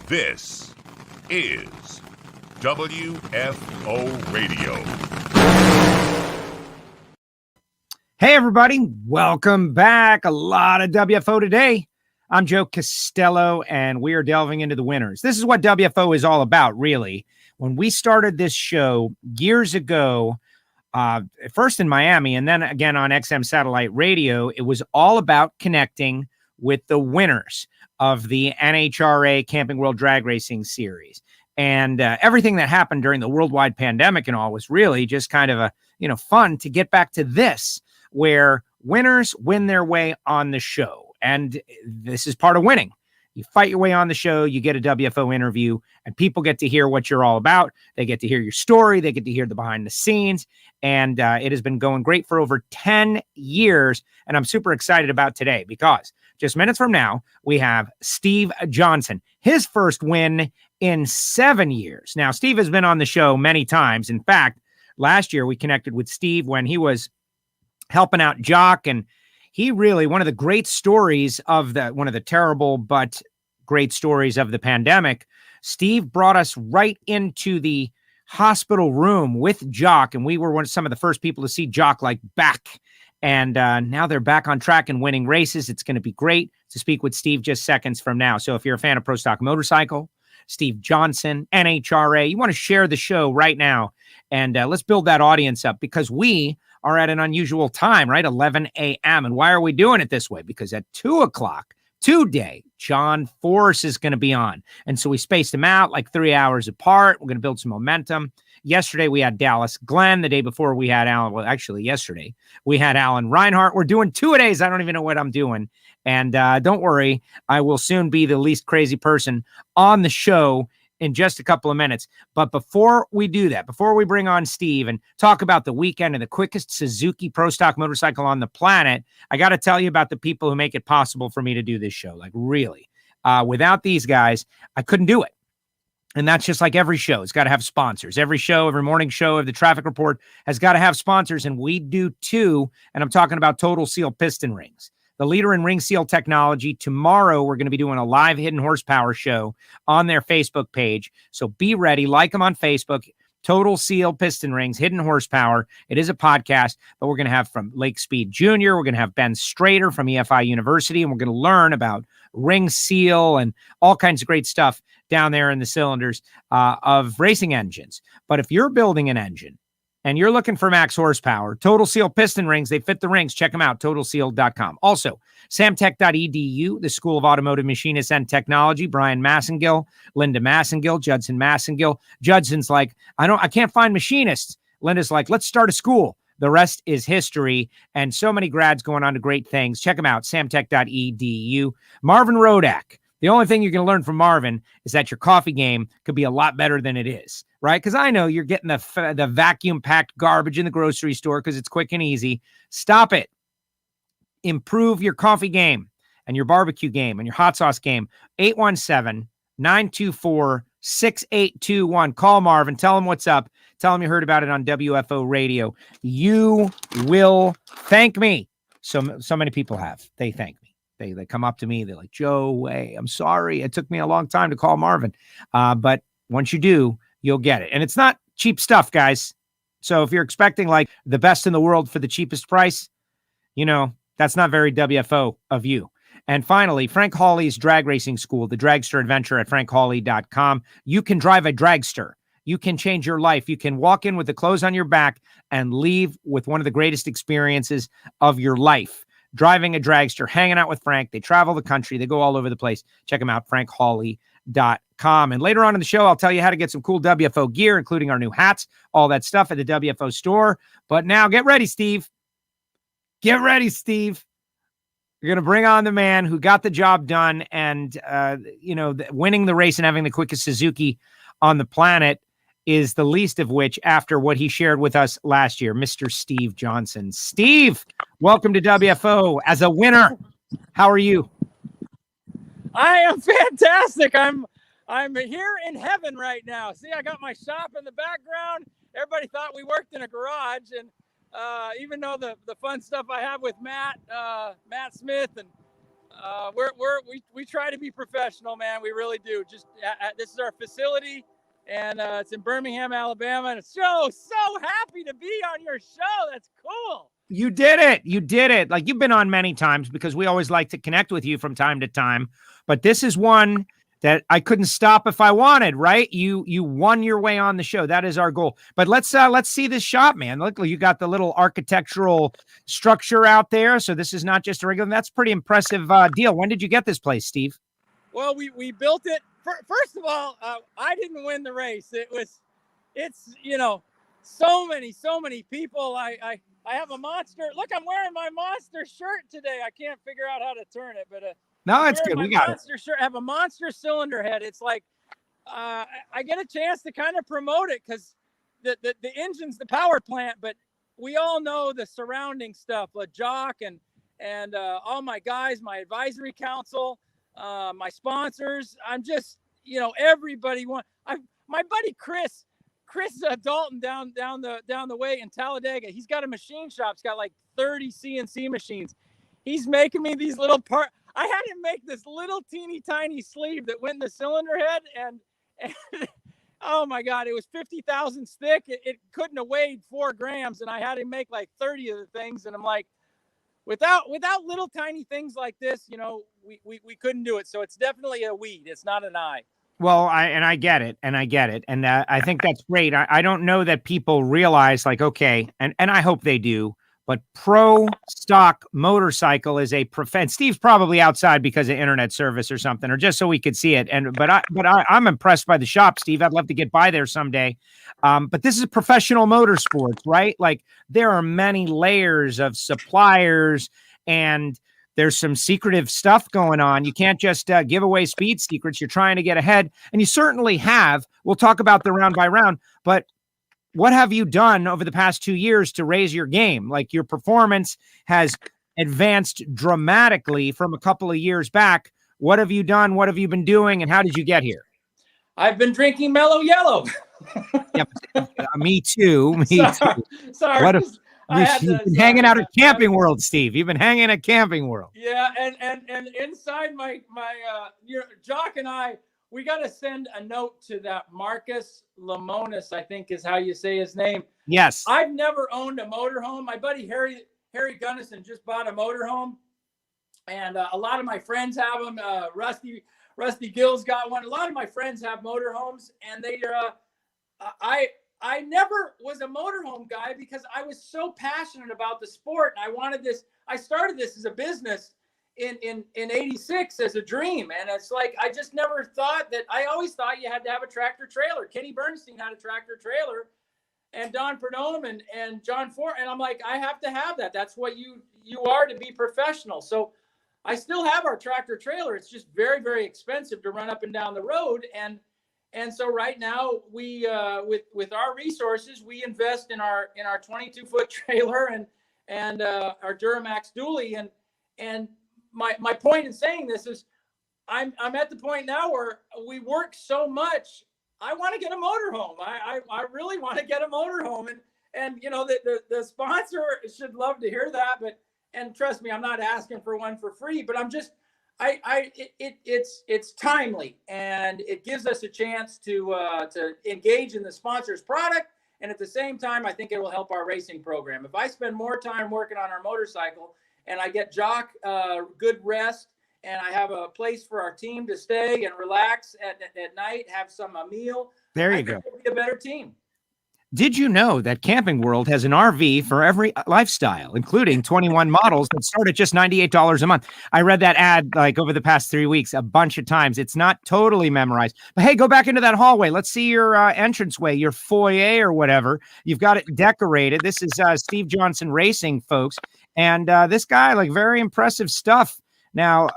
This is WFO Radio. Hey, everybody. Welcome back. A lot of WFO today. I'm Joe Castello, and we are delving into the winners. This is what WFO is all about, really. When we started this show years ago, first in Miami and then again on XM Satellite Radio, it was all about connecting with the winners of the NHRA Camping World Drag Racing Series. And everything that happened during the worldwide pandemic and all was really just kind of fun to get back to this, where winners win their way on the show. And this is part of winning. You fight your way on the show, you get a WFO interview, and people get to hear what you're all about. They get to hear your story. They get to hear the behind the scenes. And it has been going great for over 10 years. And I'm super excited about today because just minutes from now, we have Steve Johnson, his first win in 7 years. Now, Steve has been on the show many times. In fact, last year we connected with Steve when he was helping out Jock, and he really, one of the great stories of one of the terrible but great stories of the pandemic, Steve brought us right into the hospital room with Jock, and we were some of the first people to see Jock back. And now they're back on track and winning races. It's going to be great to speak with Steve just seconds from now. So if you're a fan of Pro Stock Motorcycle, Steve Johnson, NHRA, you want to share the show right now, and let's build that audience up, because we are at an unusual time, right? 11 a.m. And why are we doing it this way? Because at 2 o'clock today, John Force is going to be on. And so we spaced them out 3 hours apart. We're going to build some momentum. Yesterday, we had Dallas Glenn. The day before, we had Alan. Well, actually, yesterday, we had Alan Reinhart. We're doing 2 days. I don't even know what I'm doing. And don't worry, I will soon be the least crazy person on the show in just a couple of minutes. But before we do that, before we bring on Steve and talk about the weekend and the quickest Suzuki Pro Stock motorcycle on the planet, I got to tell you about the people who make it possible for me to do this show. Really, without these guys, I couldn't do it. And that's just like every show. It's got to have sponsors. Every show, every morning show of the Traffic Report has got to have sponsors, and we do too. And I'm talking about Total Seal Piston Rings, the leader in ring seal technology. Tomorrow, we're going to be doing a live Hidden Horsepower show on their Facebook page. So be ready. Like them on Facebook. Total Seal Piston Rings, Hidden Horsepower. It is a podcast, but we're going to have from Lake Speed Jr. We're going to have Ben Strader from EFI University, and we're going to learn about ring seal and all kinds of great stuff down there in the cylinders of racing engines. But if you're building an engine and you're looking for max horsepower, Total Seal Piston Rings, they fit the rings. Check them out, totalseal.com. Also, samtech.edu, the School of Automotive Machinists and Technology, Brian Massengill, Linda Massengill, Judson Massengill. Judson's like, I can't find machinists. Linda's like, let's start a school. The rest is history, and so many grads going on to great things. Check them out, samtech.edu. Marvin Rodak. The only thing you're going to learn from Marvin is that your coffee game could be a lot better than it is, right? Because I know you're getting the vacuum-packed garbage in the grocery store because it's quick and easy. Stop it. Improve your coffee game and your barbecue game and your hot sauce game. 817-924-6821. Call Marvin. Tell him what's up. Tell him you heard about it on WFO Radio. You will thank me. So many people have. They thank me. They come up to me. They're like, Joe, hey, I'm sorry. It took me a long time to call Marvin. But once you do, you'll get it. And it's not cheap stuff, guys. So if you're expecting the best in the world for the cheapest price, that's not very WFO of you. And finally, Frank Hawley's Drag Racing School, the Dragster Adventure at frankhawley.com. You can drive a dragster. You can change your life. You can walk in with the clothes on your back and leave with one of the greatest experiences of your life. Driving a dragster, hanging out with Frank. They travel the country. They go all over the place. Check them out, frankhawley.com. And later on in the show, I'll tell you how to get some cool WFO gear, including our new hats, all that stuff at the WFO store. But now get ready, Steve. Get ready, Steve. You're going to bring on the man who got the job done and, winning the race and having the quickest Suzuki on the planet is the least of which after what he shared with us last year, Mr. Steve Johnson. Steve, welcome to WFO as a winner. How are you? I am fantastic. I'm here in heaven right now. See, I got my shop in the background. Everybody thought we worked in a garage, and even though the fun stuff I have with Matt Smith and We try to be professional, man. We really do. Just this is our facility, and it's in Birmingham, Alabama, and it's so happy to be on your show. That's cool. You did it. You did it. Like, you've been on many times because we always like to connect with you from time to time, but this is one that I couldn't stop if I wanted, right? You won your way on the show. That is our goal. But let's see this shop, man. Look, you got the little architectural structure out there. So this is not just a regular. That's pretty impressive deal. When did you get this place, Steve? Well, we built it. First of all, I didn't win the race. It's so many people. I have a monster. Look, I'm wearing my monster shirt today. I can't figure out how to turn it, but no, it's good. We got monster shirt. I have a monster cylinder head. It's like I get a chance to kind of promote it because the engine's the power plant, but we all know the surrounding stuff, like Jock and all my guys, my advisory council, my sponsors. I'm just, everybody my buddy Chris Dalton down the way in Talladega. He's got a machine shop. He's got like 30 CNC machines. He's making me these little parts. I had him make this little teeny tiny sleeve that went in the cylinder head, and oh my God, it was 50 thousandths thick. It couldn't have weighed 4 grams, and I had him make like 30 of the things. And I'm like, without little tiny things like this, we couldn't do it. So it's definitely a weed. It's not an eye. Well, I get it. And I think that's great. I don't know that people realize, like, okay, and I hope they do, but Pro Stock Motorcycle is Steve's probably outside because of internet service or something, or just so we could see it. But I'm impressed by the shop, Steve. I'd love to get by there someday. But this is professional motorsports, right? Like, there are many layers of suppliers, and there's some secretive stuff going on. You can't just give away speed secrets. You're trying to get ahead, and you certainly have. We'll talk about the round by round, but what have you done over the past 2 years to raise your game? Like, your performance has advanced dramatically from a couple of years back. What have you done? What have you been doing? And how did you get here? I've been drinking Mellow Yellow. Yep. Me too. Sorry. You've been hanging out at Camping World, Steve. You've been hanging at Camping World. Yeah. And inside my Jock and I, we got to send a note to that Marcus Lemonis, I think is how you say his name. Yes. I've never owned a motorhome. My buddy Harry Gunnison just bought a motorhome, and a lot of my friends have them. Rusty Gill's got one. A lot of my friends have motorhomes, and I never was a motorhome guy because I was so passionate about the sport, and I wanted this. I started this as a business in 86 as a dream, and it's like I just never thought that. I always thought you had to have a tractor trailer. Kenny Bernstein had a tractor trailer, and Don Perdome and John Ford, and I'm like, I have to have that. That's what you are to be professional. So I still have our tractor trailer. It's just very, very expensive to run up and down the road, and so right now we with our resources, we invest in our 22-foot trailer and our Duramax dually, and my point in saying this is I'm at the point now where we work so much. I want to get a motorhome. I really want to get a motorhome, and the sponsor should love to hear that. And trust me, I'm not asking for one for free, but I'm just it's timely, and it gives us a chance to engage in the sponsor's product, and at the same time, I think it will help our racing program. If I spend more time working on our motorcycle, and I get Jock good rest, and I have a place for our team to stay and relax at night, have a meal. There you go. We'll be a better team. Did you know that Camping World has an RV for every lifestyle, including 21 models that start at just $98 a month? I read that ad like over the past 3 weeks a bunch of times. It's not totally memorized, but hey, go back into that hallway. Let's see your entranceway, your foyer or whatever. You've got it decorated. This is Steve Johnson Racing, folks. And this guy, like, very impressive stuff. Now,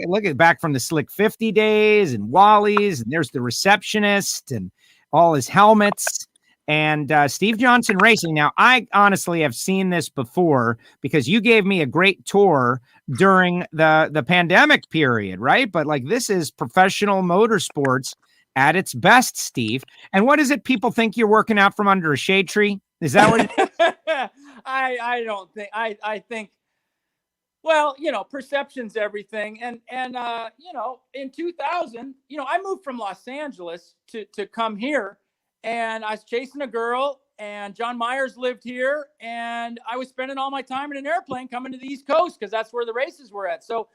look at back from the Slick 50 days and Wally's, and there's the receptionist and all his helmets. And Steve Johnson Racing. Now, I honestly have seen this before because you gave me a great tour during the pandemic period, right? But like, this is professional motorsports at its best, Steve. And what is it? People think you're working out from under a shade tree. Is that what? I don't think. I think Well, perception's everything. And in 2000, I moved from Los Angeles to come here, and I was chasing a girl, and John Myers lived here, and I was spending all my time in an airplane coming to the East Coast because that's where the races were at. So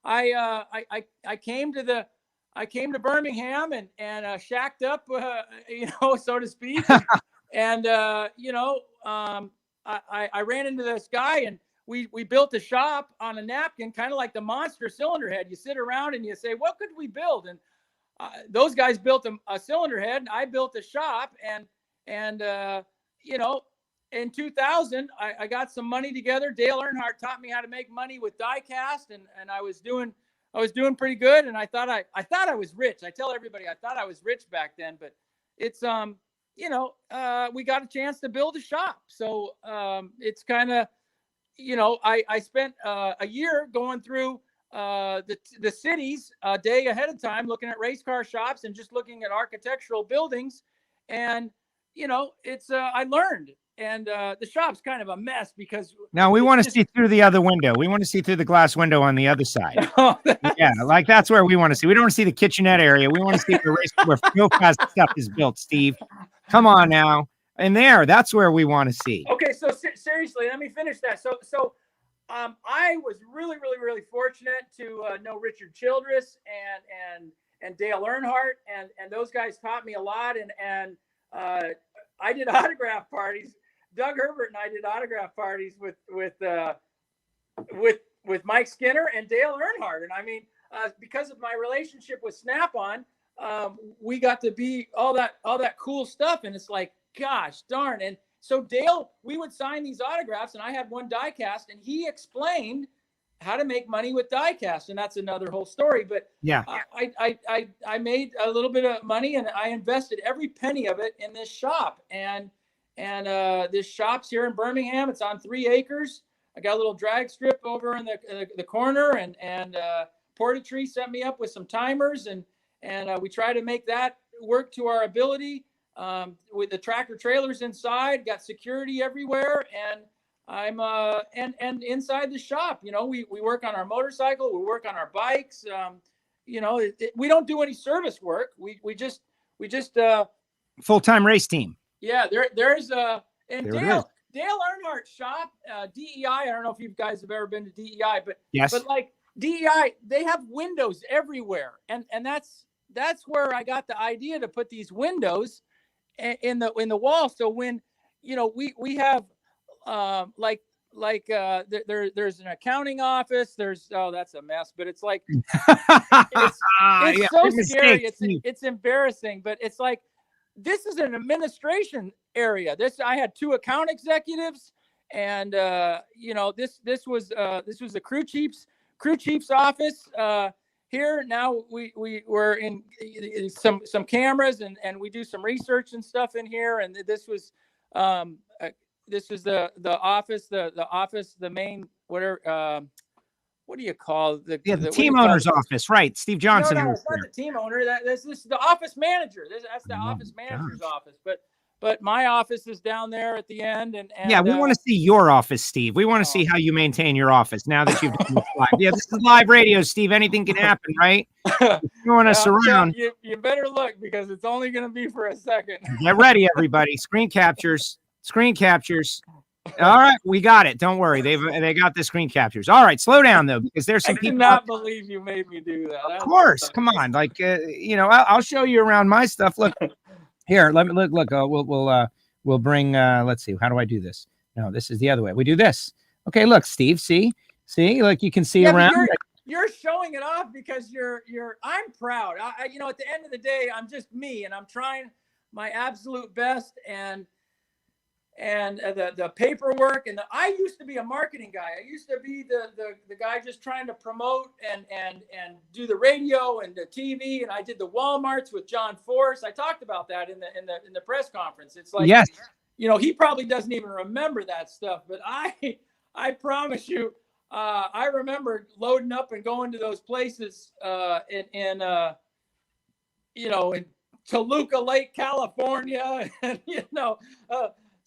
I came to Birmingham and shacked up, so to speak. And I ran into this guy, and we built a shop on a napkin, kind of like the Monster cylinder head. You sit around and you say, what could we build? And those guys built a cylinder head, and I built a shop. And in 2000, I got some money together. Dale Earnhardt taught me how to make money with die cast, and I was doing pretty good. And I thought I was rich. I tell everybody I thought I was rich back then, but it's we got a chance to build a shop. So it's kind of, I spent a year going through the cities a day ahead of time, looking at race car shops and just looking at architectural buildings. And, I learned. And the shop's kind of a mess because now we want to see through the other window. We want to see through the glass window on the other side. Yeah, like that's where we want to see. We don't want to see the kitchenette area. We want to see the race where real fast stuff is built, Steve. Come on now. And that's where we want to see. Okay, so seriously, let me finish that. So I was really, really, really fortunate to know Richard Childress and Dale Earnhardt, and those guys taught me a lot. And I did autograph parties. Doug Herbert and I did autograph parties with Mike Skinner and Dale Earnhardt. And I mean, because of my relationship with Snap-on, we got to be all that cool stuff. And it's like, gosh darn. And so Dale, we would sign these autographs, and I had one die cast, and he explained how to make money with die cast. And that's another whole story. But yeah, I made a little bit of money, and I invested every penny of it in this shop. And this shop's here in Birmingham. It's on 3 acres. I got a little drag strip over in the corner, and Portatree set me up with some timers, and we try to make that work to our ability. With the tractor trailers inside, got security everywhere, and I'm and inside the shop, we work on our motorcycle, we work on our bikes. We don't do any service work. We just full-time race team. Yeah, there's and Dale Earnhardt's shop, DEI. I don't know if you guys have ever been to DEI, but yes, but like DEI, they have windows everywhere, and that's where I got the idea to put these windows in the wall. So when we have there's an accounting office, that's a mess, but it's like it's so scary. It's embarrassing, but it's like, this is an administration area. I had 2 account executives, and this was the crew chief's office. Here now we were in some cameras, and we do some research and stuff in here. And this was the office, the main, whatever, what do you call the team owner's office, right? Steve Johnson. No, it's not the team owner. This is the office manager. That's the office manager's office. But my office is down there at the end. And yeah, we want to see your office, Steve. We want to see how you maintain your office now that you've done this live. Yeah, this is live radio, Steve. Anything can happen, right? You want us around. You better look, because it's only going to be for a second. Get ready, everybody. Screen captures. All right, we got it. Don't worry. They got the screen captures. All right, slow down though, because there's some people. I cannot believe you made me do that. Of course, come on. Like I'll show you around my stuff. Look here. Let me look. We'll bring. Let's see. How do I do this? No, this is the other way. We do this. Okay, look, Steve. See. Like you can see around. You're showing it off because I'm proud. At the end of the day, I'm just me, and I'm trying my absolute best, and the paperwork, and I used to be a marketing guy. I used to be the guy just trying to promote and do the radio and the TV. And I did the Walmarts with John Force. I talked about that in the press conference. It's like, yes, he probably doesn't even remember that stuff, but I promise you, I remember loading up and going to those places in Toluca Lake, California, and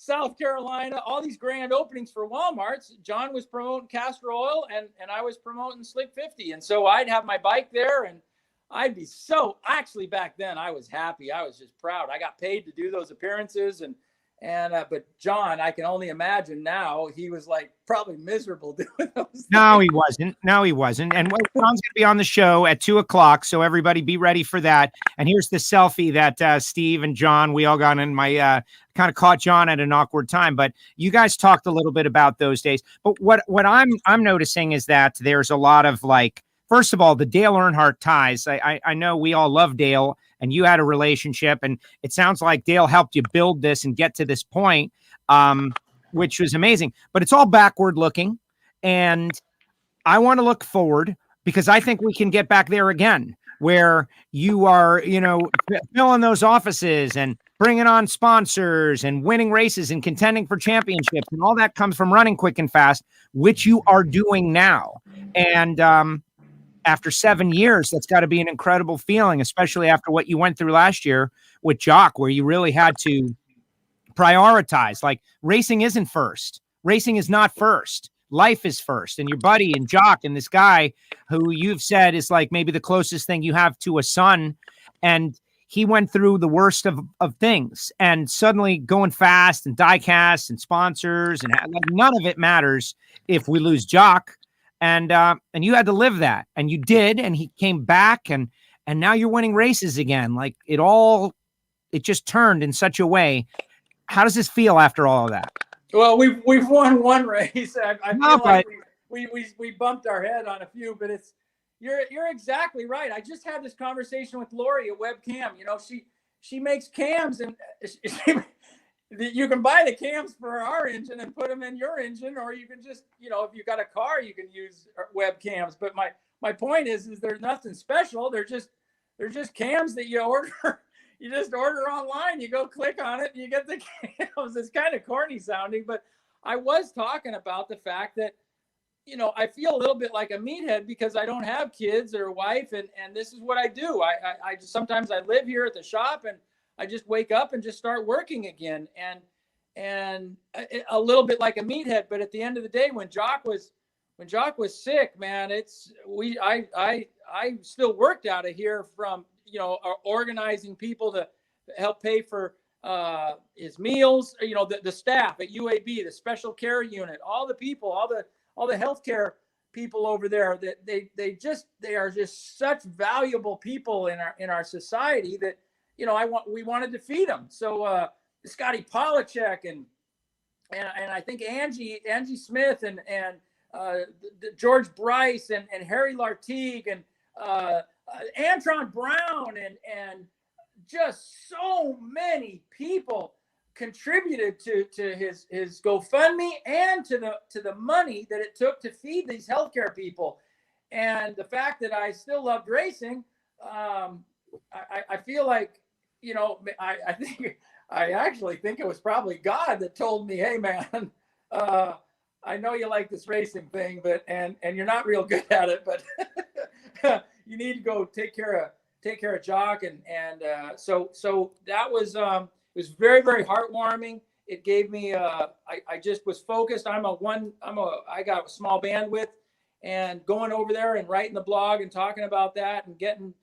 South Carolina, all these grand openings for Walmarts. John was promoting Castor Oil, and I was promoting Slick 50. And so I'd have my bike there, and I'd be actually back then I was happy. I was just proud. I got paid to do those appearances, but John, I can only imagine now, he was like probably miserable doing those things. No, he wasn't. And John's going to be on the show at 2:00. So everybody be ready for that. And here's the selfie that Steve and John, we all got in. My kind of caught John at an awkward time, but you guys talked a little bit about those days. But what I'm noticing is that there's a lot of like, first of all, the Dale Earnhardt ties. I know we all love Dale, and you had a relationship, and it sounds like Dale helped you build this and get to this point, which was amazing. But it's all backward looking, and I want to look forward because I think we can get back there again, where you are, filling those offices and bringing on sponsors and winning races and contending for championships, and all that comes from running quick and fast, which you are doing now. And after 7 years, that's got to be an incredible feeling, especially after what you went through last year with Jock, where you really had to prioritize. Like, racing isn't first. Racing is not first. Life is first. And your buddy and Jock and this guy who you've said is like maybe the closest thing you have to a son. And he went through the worst of things, and suddenly going fast and diecast and sponsors, and like, none of it matters if we lose Jock. And you had to live that, and you did, and he came back, and now you're winning races again. Like, it just turned in such a way. How does this feel after all of that? Well, we've won one race. I feel like we bumped our head on a few, but you're exactly right. I just had this conversation with Lori at Webcam. She makes cams, and you can buy the cams for our engine and put them in your engine, or you can just, if you got a car, you can use webcams. But my point is there's nothing special. They're just cams that you order. You just order online. You go click on it, and you get the cams. It's kind of corny sounding, but I was talking about the fact that, I feel a little bit like a meathead because I don't have kids or a wife, and this is what I do. I just, sometimes I live here at the shop, and I just wake up and just start working again, and a little bit like a meathead. But at the end of the day, when Jock was sick, man, I still worked out of here from, organizing people to help pay for his meals, the staff at UAB, the special care unit, all the people, all the healthcare people over there, that they are just such valuable people in our society that, we wanted to feed them. So Scotty Polachek and I think Angie Smith and George Bryce and Harry Lartigue and Antron Brown and just so many people contributed to his GoFundMe and to the money that it took to feed these healthcare people. And the fact that I still loved racing, I feel like, I actually think it was probably God that told me, hey man, I know you like this racing thing, but and you're not real good at it, but you need to go take care of Jock. And so that was, it was very, very heartwarming. It gave me, I just was focused. I got a small bandwidth, and going over there and writing the blog and talking about that and getting,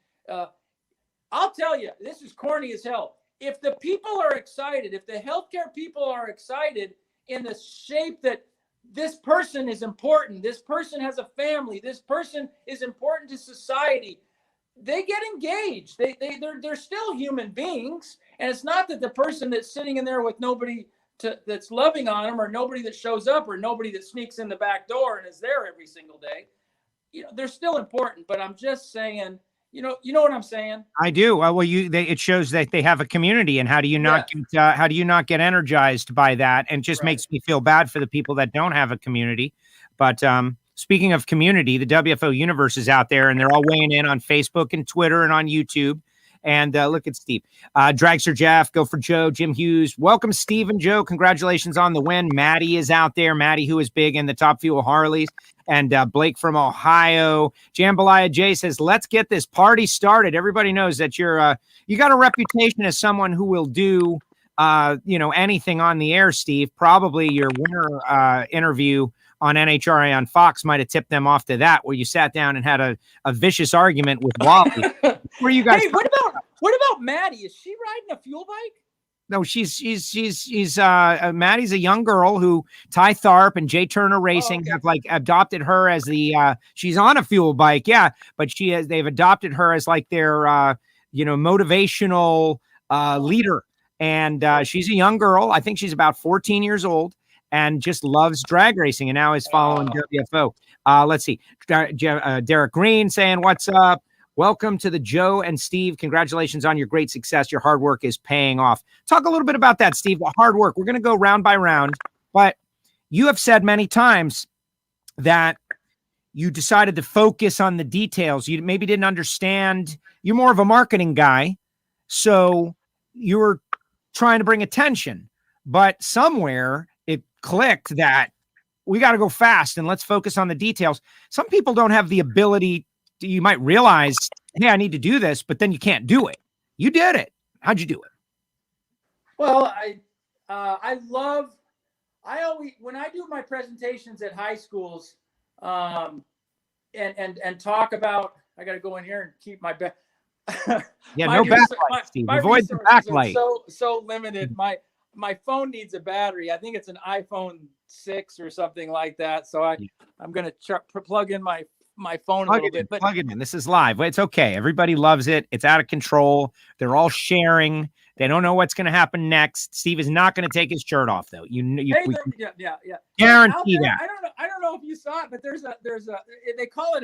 I'll tell you, this is corny as hell. If the people are excited, if the healthcare people are excited in the shape that this person is important, this person has a family, this person is important to society, they get engaged. They're still human beings. And it's not that the person that's sitting in there with nobody that's loving on them, or nobody that shows up, or nobody that sneaks in the back door and is there every single day. They're still important, but I'm just saying, you know what I'm saying? I do. Well, it shows that they have a community, and how do you not get energized by that? And just makes me feel bad for the people that don't have a community. But speaking of community, the WFO universe is out there, and they're all weighing in on Facebook and Twitter and on YouTube. And look at Steve. Dragster Jeff, Go for Joe, Jim Hughes. Welcome, Steve and Joe. Congratulations on the win. Maddie is out there. Maddie, who is big in the Top Fuel Harleys. And Blake from Ohio. Jambalaya J says, let's get this party started. Everybody knows that you got a reputation as someone who will do anything on the air, Steve, probably your winner interview on NHRA on Fox might have tipped them off to that, where you sat down and had a vicious argument with Hawley. Where you guys? Hey, what about Maddie? Is she riding a fuel bike? No, she's Maddie's a young girl who Ty Tharp and Jay Turner Racing have like adopted her as the she's on a fuel bike, yeah, but they've adopted her as like their motivational leader, and she's a young girl. I think she's about 14 years old and just loves drag racing and now is following WFO. Let's see, Derek Green saying what's up. Welcome to the Joe and Steve. Congratulations on your great success. Your hard work is paying off. Talk a little bit about that, Steve. The hard work. We're going to go round by round, but you have said many times that you decided to focus on the details. You maybe didn't understand. You're more of a marketing guy, so you were trying to bring attention, but somewhere it clicked that we got to go fast and let's focus on the details. Some people don't have the ability. You might realize, hey, I need to do this, but then you can't do it. You did it. How'd you do it? Well, I always, when I do my presentations at high schools, and talk about, I got to go in here and keep my back. Yeah, no backlight, Steve. Avoid the backlight. So limited. My phone needs a battery. I think it's an iPhone 6 or something like that. So I'm going to plug in my phone a little bit, but plug it in. This is live. It's okay. Everybody loves it. It's out of control. They're all sharing. They don't know what's going to happen next. Steve is not going to take his shirt off, though. Yeah. Guarantee that. I don't know if you saw it, but there's a they call it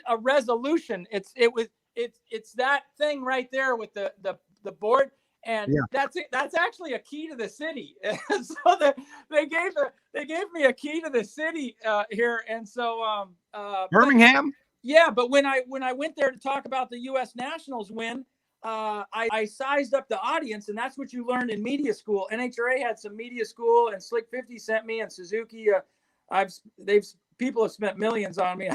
a resolution. It's that thing right there with the board. And that's actually a key to the city. So they gave me a key to the city here, and so Birmingham. But when I went there to talk about the U.S. Nationals win, I sized up the audience, and that's what you learned in media school. NHRA had some media school, and Slick 50 sent me, and Suzuki. People have spent millions on me.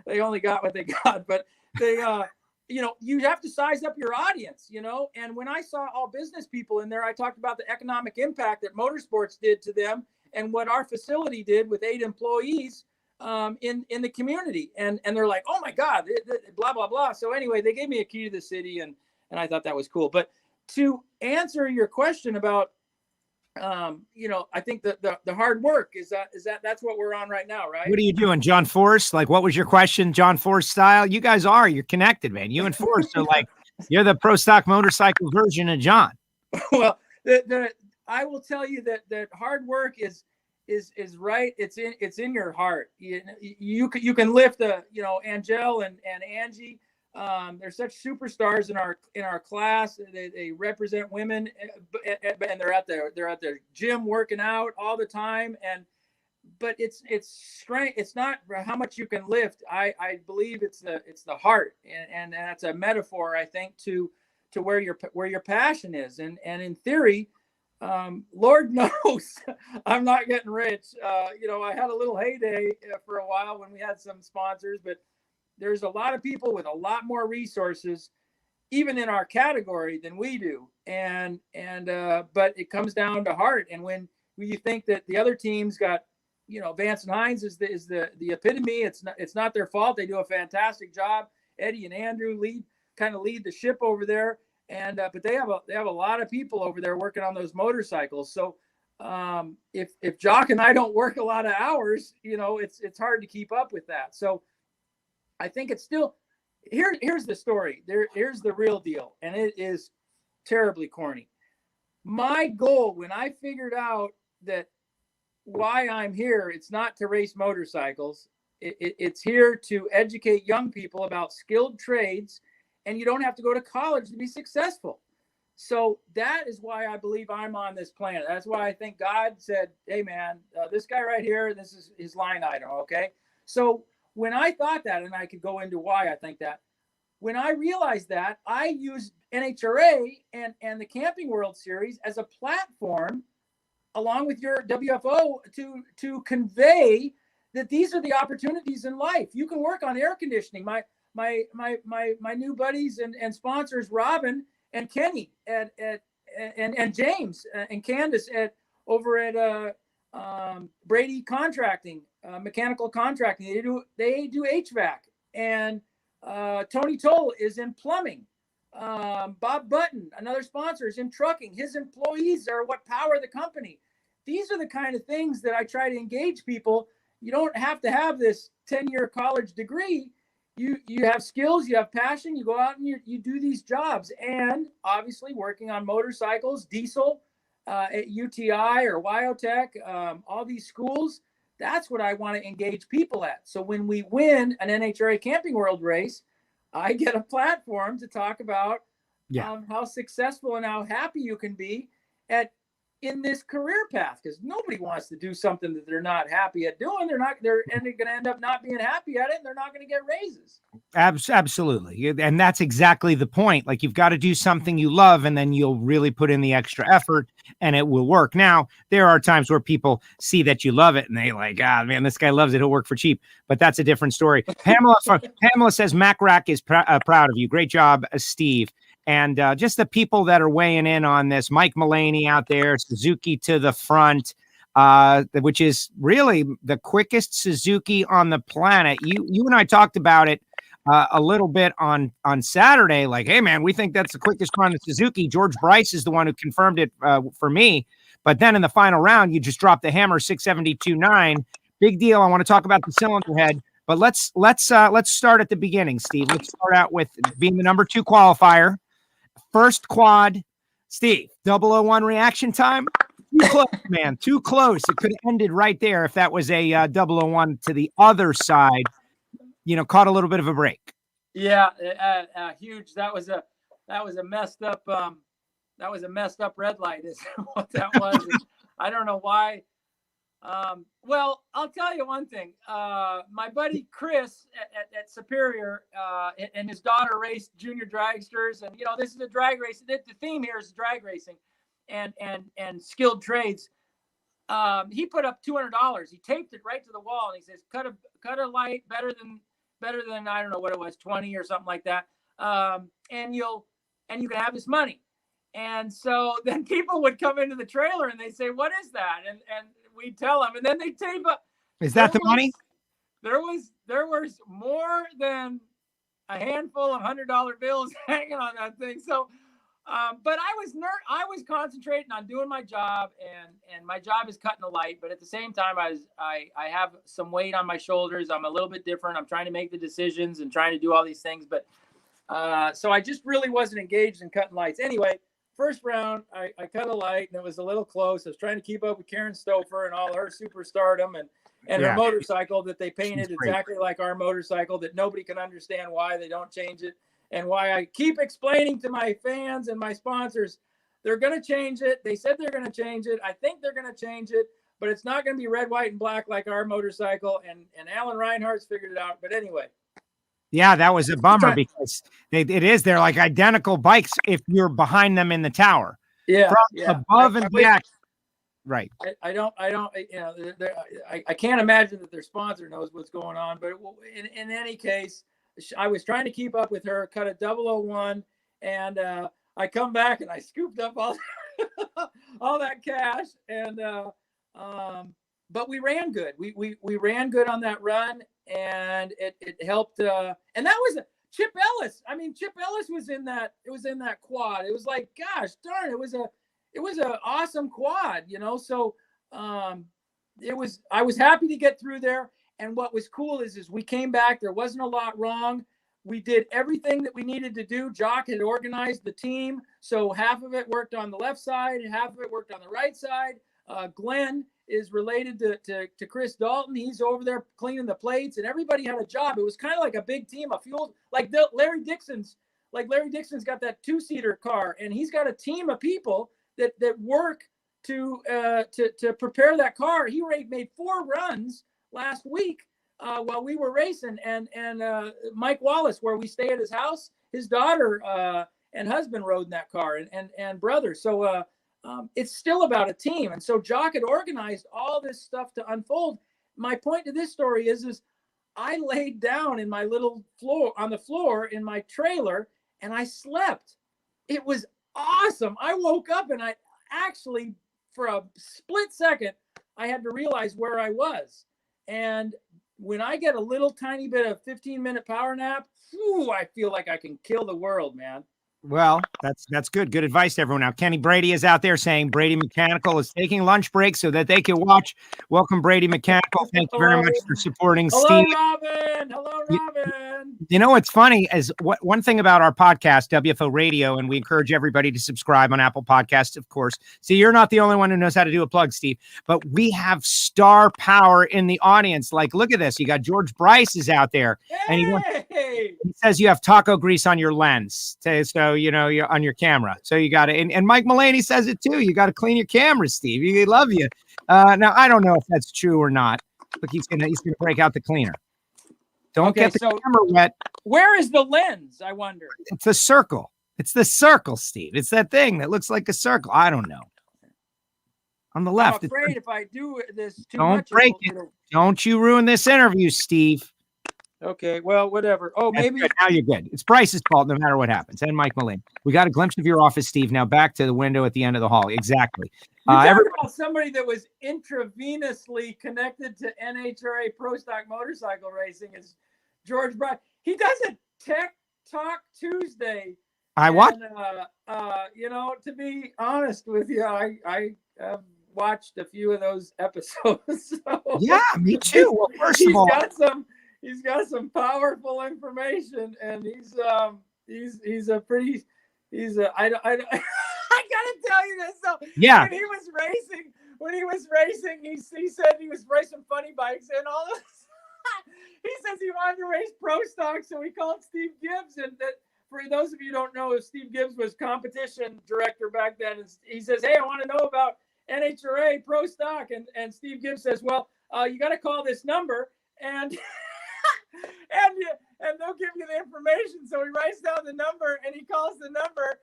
They only got what they got, but they. You have to size up your audience, and when I saw all business people in there, I talked about the economic impact that motorsports did to them and what our facility did with 8 employees in the community. And they're like, oh my God, blah, blah, blah. So anyway, they gave me a key to the city, and I thought that was cool. But to answer your question about, I think the hard work that's what we're on right now, right? What are you doing, John Force? Like, what was your question, John Force style? You guys you're connected, man. You and Force are like, you're the Pro Stock motorcycle version of John. Well, I will tell you that hard work is right. It's in your heart. You can lift Angel and Angie. They're such superstars in our class. They represent women, and they're at their gym working out all the time. But it's strength. It's not how much you can lift. I believe it's the heart, and that's a metaphor, I think, to where your passion is. And in theory, Lord knows I'm not getting rich. I had a little heyday for a while when we had some sponsors, but there's a lot of people with a lot more resources, even in our category, than we do. But it comes down to heart. And when you think that the other teams got, Vance and Hines is the epitome. It's not their fault. They do a fantastic job. Eddie and Andrew lead the ship over there. But they have a lot of people over there working on those motorcycles. So if Jock and I don't work a lot of hours, it's hard to keep up with that. So I think it's still here's the story. Here's the real deal. And it is terribly corny. My goal when I figured out that why I'm here, it's not to race motorcycles. It's here to educate young people about skilled trades, and you don't have to go to college to be successful. So that is why I believe I'm on this planet. That's why I think God said, hey man, this guy right here, this is his line item. Okay. So when I thought that, and I could go into why I think that, when I realized that, I used NHRA and the Camping World Series as a platform, along with your WFO, to convey that these are the opportunities in life. You can work on air conditioning. My new buddies and sponsors, Robin and Kenny at and James and Candace over at Brady Contracting, mechanical contracting. They do HVAC, and Tony Toll is in plumbing. Bob Button, another sponsor, is in trucking. His employees are what power the company. These are the kind of things that I try to engage people. You don't have to have this 10-year college degree. You have skills, you have passion, you go out and you do these jobs. And obviously working on motorcycles, diesel at UTI or Wyotech, all these schools, that's what I want to engage people at. So when we win an NHRA Camping World race, I get a platform to talk about how successful and how happy you can be in this career path, because nobody wants to do something that they're not happy at doing. They're going to end up not being happy at it, and they're not going to get raises. Absolutely. And that's exactly the point. Like, you've got to do something you love, and then you'll really put in the extra effort and it will work. Now, there are times where people see that you love it and they like, man, this guy loves it. He'll work for cheap. But that's a different story. Pamela says, Mac Rack is proud of you. Great job, Steve. And just the people that are weighing in on this, Mike Mullaney out there, Suzuki to the front, which is really the quickest Suzuki on the planet. You and I talked about it a little bit on Saturday. Like, hey, man, we think that's the quickest run of Suzuki. George Bryce is the one who confirmed it for me. But then in the final round, you just dropped the hammer, 672.9. Big deal. I want to talk about the cylinder head. But let's start at the beginning, Steve. Let's start out with being the number 2 qualifier. First quad, Steve, 001 reaction time. Too close, man. Too close. It could have ended right there if that was a 001 to the other side. Caught a little bit of a break. Yeah, huge. That was a messed up. That was a messed up red light. Is what that was. I don't know why. Well, I'll tell you one thing. My buddy Chris at Superior and his daughter raced junior dragsters, and this is a drag race. The theme here is drag racing, and skilled trades. He put up $200. He taped it right to the wall, and he says, "Cut a light better than I don't know what it was, 20 or something like that. And you can have this money." And so then people would come into the trailer and they say, "What is that?" And we tell them, and then they tape up. Is that the money? There was more than a handful of $100 bills hanging on that thing. So, but I was concentrating on doing my job, and my job is cutting the light. But at the same time, I have some weight on my shoulders. I'm a little bit different. I'm trying to make the decisions and trying to do all these things. But so I just really wasn't engaged in cutting lights. Anyway. First round, I cut a light, and it was a little close. I was trying to keep up with Karen Stouffer and all her superstardom and her motorcycle that they painted exactly like our motorcycle, that nobody can understand why they don't change it, and why I keep explaining to my fans and my sponsors, they're going to change it. They said they're going to change it. I think they're going to change it, but it's not going to be red, white, and black like our motorcycle, and Alan Reinhardt's figured it out. But anyway. Yeah, that was a bummer because they're like identical bikes if you're behind them in the tower. Yeah, above and back. Right. I can't imagine that their sponsor knows what's going on. But in any case, I was trying to keep up with her, cut a 001, and I come back and I scooped up all that cash, and but we ran good. We ran good on that run. And it helped, and that was Chip Ellis. I mean, Chip Ellis was in that. It was in that quad. It was like, gosh darn, it was an awesome quad, So, I was happy to get through there. And what was cool is we came back. There wasn't a lot wrong. We did everything that we needed to do. Jock had organized the team, so half of it worked on the left side and half of it worked on the right side. Glenn is related to Chris Dalton. He's over there cleaning the plates, and everybody had a job. It was kind of like a big team, a fuel, like Larry Dixon's got that 2-seater car, and he's got a team of people that work to prepare that car. He made 4 runs last week while we were racing, and Mike Wallace, where we stay at his house, his daughter and husband rode in that car, and brother. So it's still about a team. And so Jock had organized all this stuff to unfold. My point to this story is I laid down in my little on the floor in my trailer, and I slept. It was awesome. I woke up and I actually, for a split second, I had to realize where I was. And when I get a little tiny bit of 15-minute power nap, I feel like I can kill the world, man. Well, that's good. Good advice to everyone. Now, Kenny Brady is out there saying Brady Mechanical is taking lunch break so that they can watch. Welcome, Brady Mechanical. Thank you very much for supporting Steve. Robin. Hello, Robin. You know what's funny is one thing about our podcast, WFO Radio, and we encourage everybody to subscribe on Apple Podcasts, of course. See, you're not the only one who knows how to do a plug, Steve, but we have star power in the audience. Like, look at this. You got George Bryce is out there, and he says you have taco grease on your lens. So, you're on your camera. So you got to, and Mike Mulaney says it too. You got to clean your camera, Steve. He love you. Now, I don't know if that's true or not. Look, he's gonna break out the cleaner. Don't get the camera wet. Where is the lens, I wonder? It's a circle. It's the circle, Steve. It's that thing that looks like a circle. I don't know. On the left. I'm afraid if I do this too don't much. Don't break it. Don't you ruin this interview, Steve. Okay, well, whatever. Oh, That's maybe. Good. Now you're good. It's Bryce's fault no matter what happens. And Mike Mulaney. We got a glimpse of your office, Steve. Now back to the window at the end of the hall. Exactly. About somebody that was intravenously connected to NHRA Pro Stock motorcycle racing is George Bryce. He does a Tech Talk Tuesday. I watched. To be honest with you, I have watched a few of those episodes. So yeah, me too. Well, first of all, he's got some powerful information, and I gotta tell you this. So yeah, when he was racing, he said he was racing funny bikes, and all of he says he wanted to race Pro Stock, so he called Steve Gibbs. And that, for those of you who don't know, Steve Gibbs was competition director back then. And he says, "Hey, I want to know about NHRA Pro Stock," and Steve Gibbs says, "Well, you got to call this number and." and they'll give you the information. So he writes down the number and he calls the number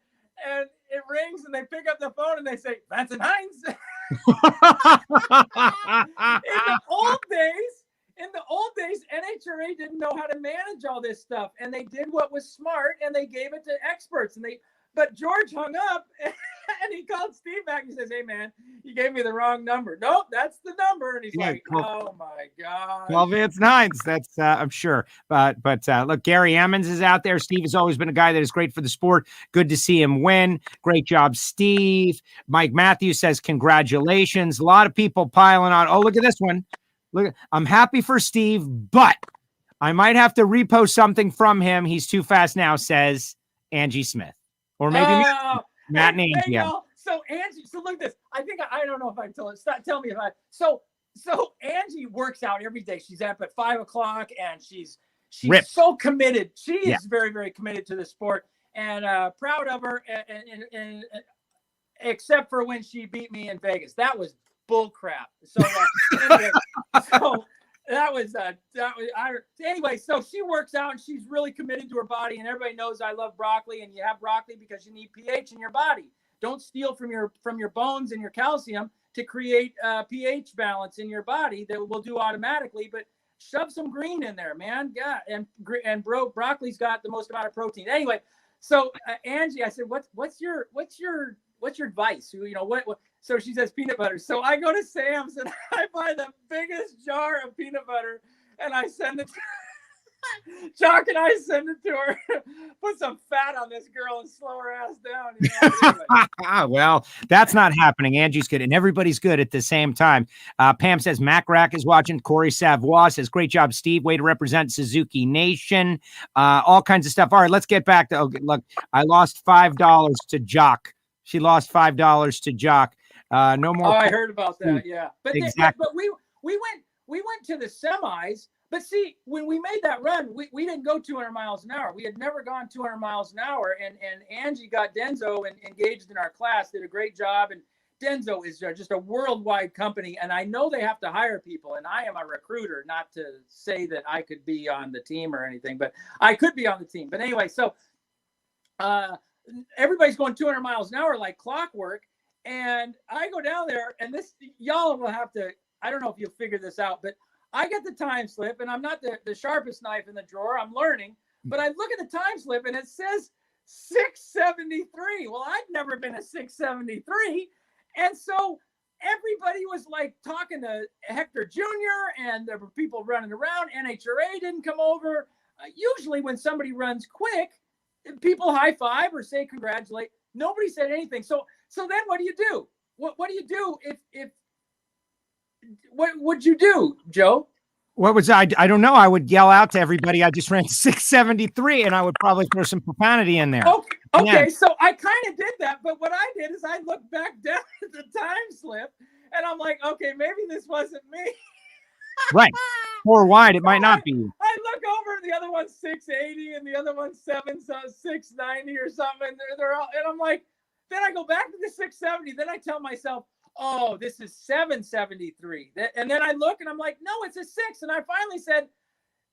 and it rings and they pick up the phone and they say, "Vance and Hines." In the old days, NHRA didn't know how to manage all this stuff, and they did what was smart and they gave it to experts. But George hung up and he called Steve back and he says, "Hey man, you gave me the wrong number." "Nope, that's the number." And he's like, "Oh my God." Well, Vance Nines, that's I'm sure. But look, Gary Emmons is out there. Steve has always been a guy that is great for the sport. Good to see him win. Great job, Steve. Mike Matthews says congratulations. A lot of people piling on. Oh, look at this one. Look, I'm happy for Steve, but I might have to repost something from him. He's too fast now, says Angie Smith. Or maybe Matt and Angie. Yeah. So Angie, so look at this. I think I don't know if I told it. Tell me if I. So Angie works out every day. She's up at 5:00 and she's Ripped. So committed. She is very, very committed to the sport and proud of her. And except for when she beat me in Vegas, that was bull crap. So anyway, anyway, so she works out and she's really committed to her body, and everybody knows I love broccoli, and you have broccoli because you need pH in your body. Don't steal from your bones and your calcium to create pH balance in your body that will do automatically, but shove some green in there, man. Yeah, and broccoli's got the most amount of protein. Anyway, so Angie, I said, what's your advice? What? So she says peanut butter. So I go to Sam's and I buy the biggest jar of peanut butter and I send it to Chuck and I send it to her. Put some fat on this girl and slow her ass down. Anyway. Well, that's not happening. Angie's good and everybody's good at the same time. Pam says Mac Rack is watching. Corey Savoy says great job, Steve. Way to represent Suzuki Nation. All kinds of stuff. All right, let's get back to look. I lost $5 to Jock. She lost $5 to Jock. No more. Oh, I heard about that. Yeah, but exactly. But we went to the semis. But see, when we made that run, we didn't go 200 miles an hour. We had never gone 200 miles an hour. And Angie got Denso and engaged in our class, did a great job. And Denso is just a worldwide company. And I know they have to hire people. And I am a recruiter, not to say that I could be on the team or anything, but I could be on the team. But anyway, so everybody's going 200 miles an hour like clockwork. And I go down there, and y'all will have to, I don't know if you'll figure this out, but I get the time slip, and I'm not the sharpest knife in the drawer. I'm learning, but I look at the time slip, and it says 673. Well, I'd never been a 673. And so everybody was like talking to Hector Jr. and there were people running around. NHRA didn't come over. Usually when somebody runs quick, people high five or say congratulate. Nobody said anything. So then what do you do? What do you do if what would you do, Joe? What was I don't know. I would yell out to everybody. I just ran 673 and I would probably throw some profanity in there. Okay. Yeah. So I kind of did that, but what I did is I looked back down at the time slip and I'm like, okay, maybe this wasn't me. Right. Four-wide, it might not be. I look over and the other one's 680 and the other one's 690 or something. And they're all, and I'm like, then I go back to the 670. Then I tell myself, oh, this is 773. And then I look and I'm like, no, it's a 6. And I finally said,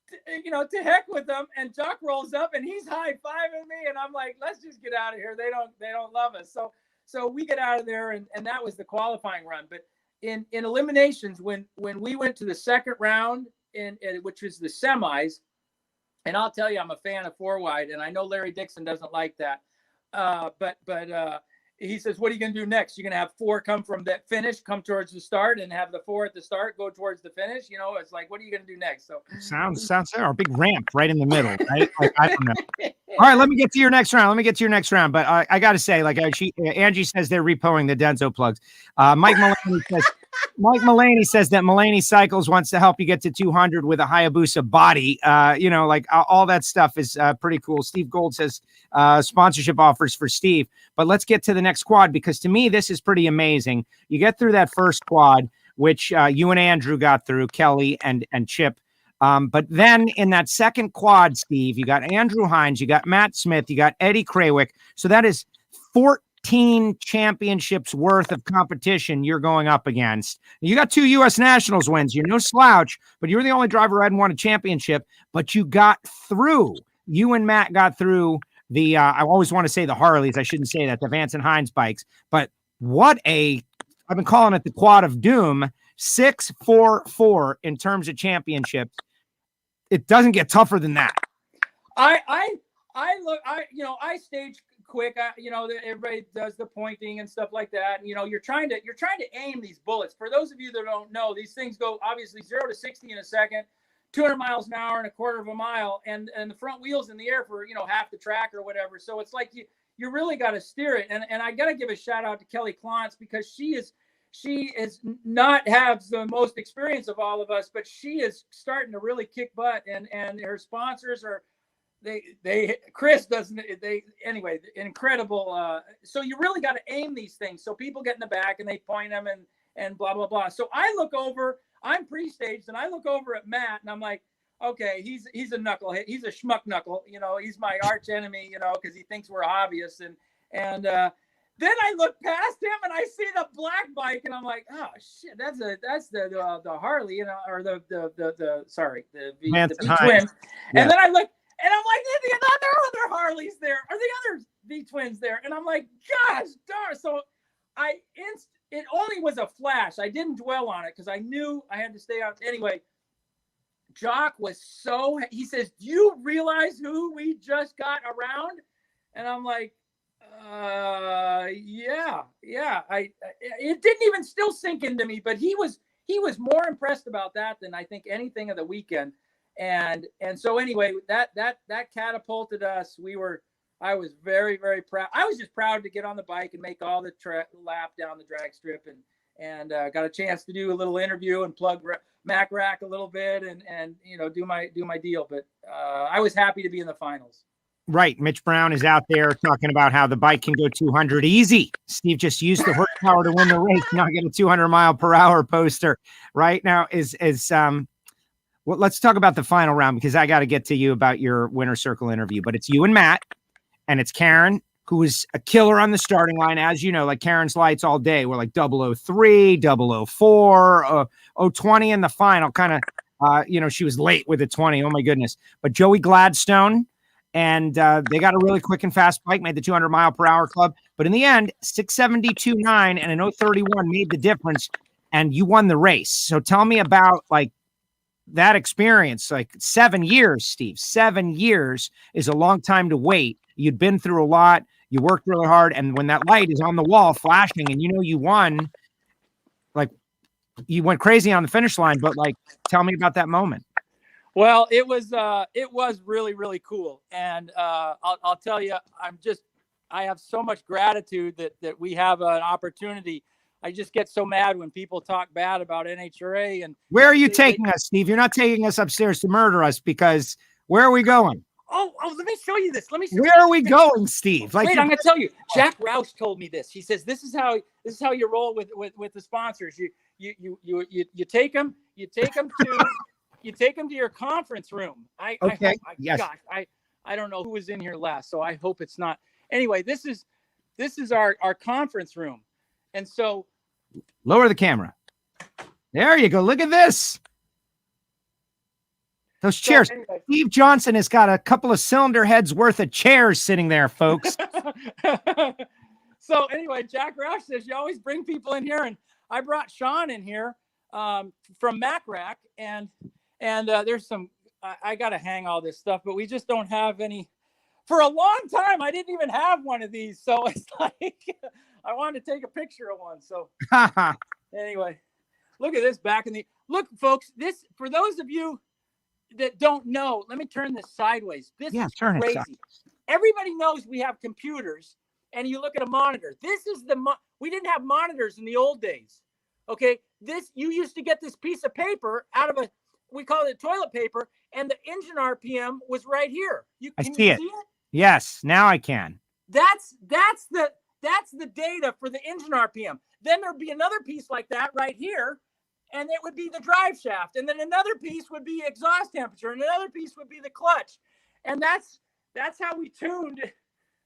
to heck with them. And Chuck rolls up and he's high-fiving me. And I'm like, let's just get out of here. They don't love us. So we get out of there and that was the qualifying run. But in eliminations, when we went to the second round, which was the semis, and I'll tell you, I'm a fan of four-wide, and I know Larry Dixon doesn't like that. But he says, what are you going to do next? You're going to have 4 come from that finish, come towards the start, and have the 4 at the start go towards the finish. It's like, what are you going to do next? So sounds a big ramp right in the middle, right? Like, I don't know. All right, let me get to your next round. But I got to say, Angie says they're repoing the Denso plugs. Mike Mulaney says that Mulaney Cycles wants to help you get to 200 with a Hayabusa body. All that stuff is pretty cool. Steve Gold says sponsorship offers for Steve. But let's get to the next quad, because to me, this is pretty amazing. You get through that first quad, which you and Andrew got through, Kelly and Chip. But then in that second quad, Steve, you got Andrew Hines, you got Matt Smith, you got Eddie Krawick. So that is 14 championships worth of competition you're going up against. You got 2 U.S. Nationals wins. You're no slouch, but you're the only driver who hadn't won a championship, but you got through. You and Matt got through the, I always want to say the Harleys. I shouldn't say that, the Vance and Hines bikes. But I've been calling it the quad of doom, 6-4-4 in terms of championships. It doesn't get tougher than that. I stage quick. Everybody does the pointing and stuff like that. And, you're trying to aim these bullets. For those of you that don't know, these things go obviously 0 to 60 in a second, 200 miles an hour and a quarter of a mile, and the front wheel's in the air for half the track or whatever. So it's like you really got to steer it. And I got to give a shout out to Kelly Klontz, because she is not have the most experience of all of us, but she is starting to really kick butt, and her sponsors are incredible. So you really got to aim these things. So people get in the back and they point them and blah, blah, blah. So I look over, I'm pre-staged, and I look over at Matt and I'm like, okay, he's a knucklehead. He's a schmuck knuckle, he's my arch enemy, because he thinks we're hobbyists. And then I look past him and I see the black bike and I'm like, oh shit, that's the Harley, or the V twins. Yeah. And then I look and I'm like, the other Harleys there, are the other V twins there? And I'm like, gosh darn. So it only was a flash. I didn't dwell on it because I knew I had to stay out. Anyway, Jock was he says, do you realize who we just got around? And I'm like, yeah. It didn't even still sink into me, but he was more impressed about that than I think anything of the weekend. And so anyway, that catapulted us. I was very, very proud. I was just proud to get on the bike and make all the lap down the drag strip, and got a chance to do a little interview and plug Mac Rack a little bit and do my deal. But I was happy to be in the finals. Right. Mitch Brown is out there talking about how the bike can go 200 easy. Steve just used the horsepower to win the race, not get a 200 mile per hour poster. Right now well, let's talk about the final round, because I got to get to you about your winner circle interview. But it's you and Matt, and it's Karen, who was a killer on the starting line. As you know, like Karen's lights all day were like 003, 004, 020 in the final. Kind of, she was late with the 20. Oh my goodness. But Joey Gladstone, and they got a really quick and fast bike, made the 200 mile per hour club. But in the end, 672.9 and an 031 made the difference, and you won the race. So tell me about that experience. 7 years, Steve. 7 years is a long time to wait. you'd been through a lot, you worked really hard, and when that light is on the wall flashing and you know you won, like you went crazy on the finish line, but like tell me about that moment. Well, it was really, really cool. And I'll tell you, I have so much gratitude that we have an opportunity. I just get so mad when people talk bad about NHRA. And where are you taking us, Steve? You're not taking us upstairs to murder us, because where are we going? Oh, let me show you this. Where are we going, Steve? Like, wait, I'm gonna tell you. Jack Roush told me this. He says this is how you roll with the sponsors. You take them to your conference room. I don't know who was in here last, so I hope it's not. Anyway, this is our conference room. And so lower the camera. There you go. Look at this. Those chairs. Anyway. Steve Johnson has got a couple of cylinder heads worth of chairs sitting there, folks. So anyway, Jack Roush says you always bring people in here, and I brought Sean in here from MacRack, and there's some. I got to hang all this stuff, but we just don't have any. For a long time, I didn't even have one of these, so it's like I wanted to take a picture of one. So anyway, look at this look, folks. This, for those of you that don't know, let me turn this sideways. This is crazy. Everybody knows we have computers, and you look at a monitor. This is we didn't have monitors in the old days. Okay, you used to get this piece of paper out of we call it toilet paper, and the engine RPM was right here. I see it. Yes, now I can. That's the data for the engine RPM. Then there'd be another piece like that right here, and it would be the drive shaft. And then another piece would be exhaust temperature, and another piece would be the clutch. And that's how we tuned.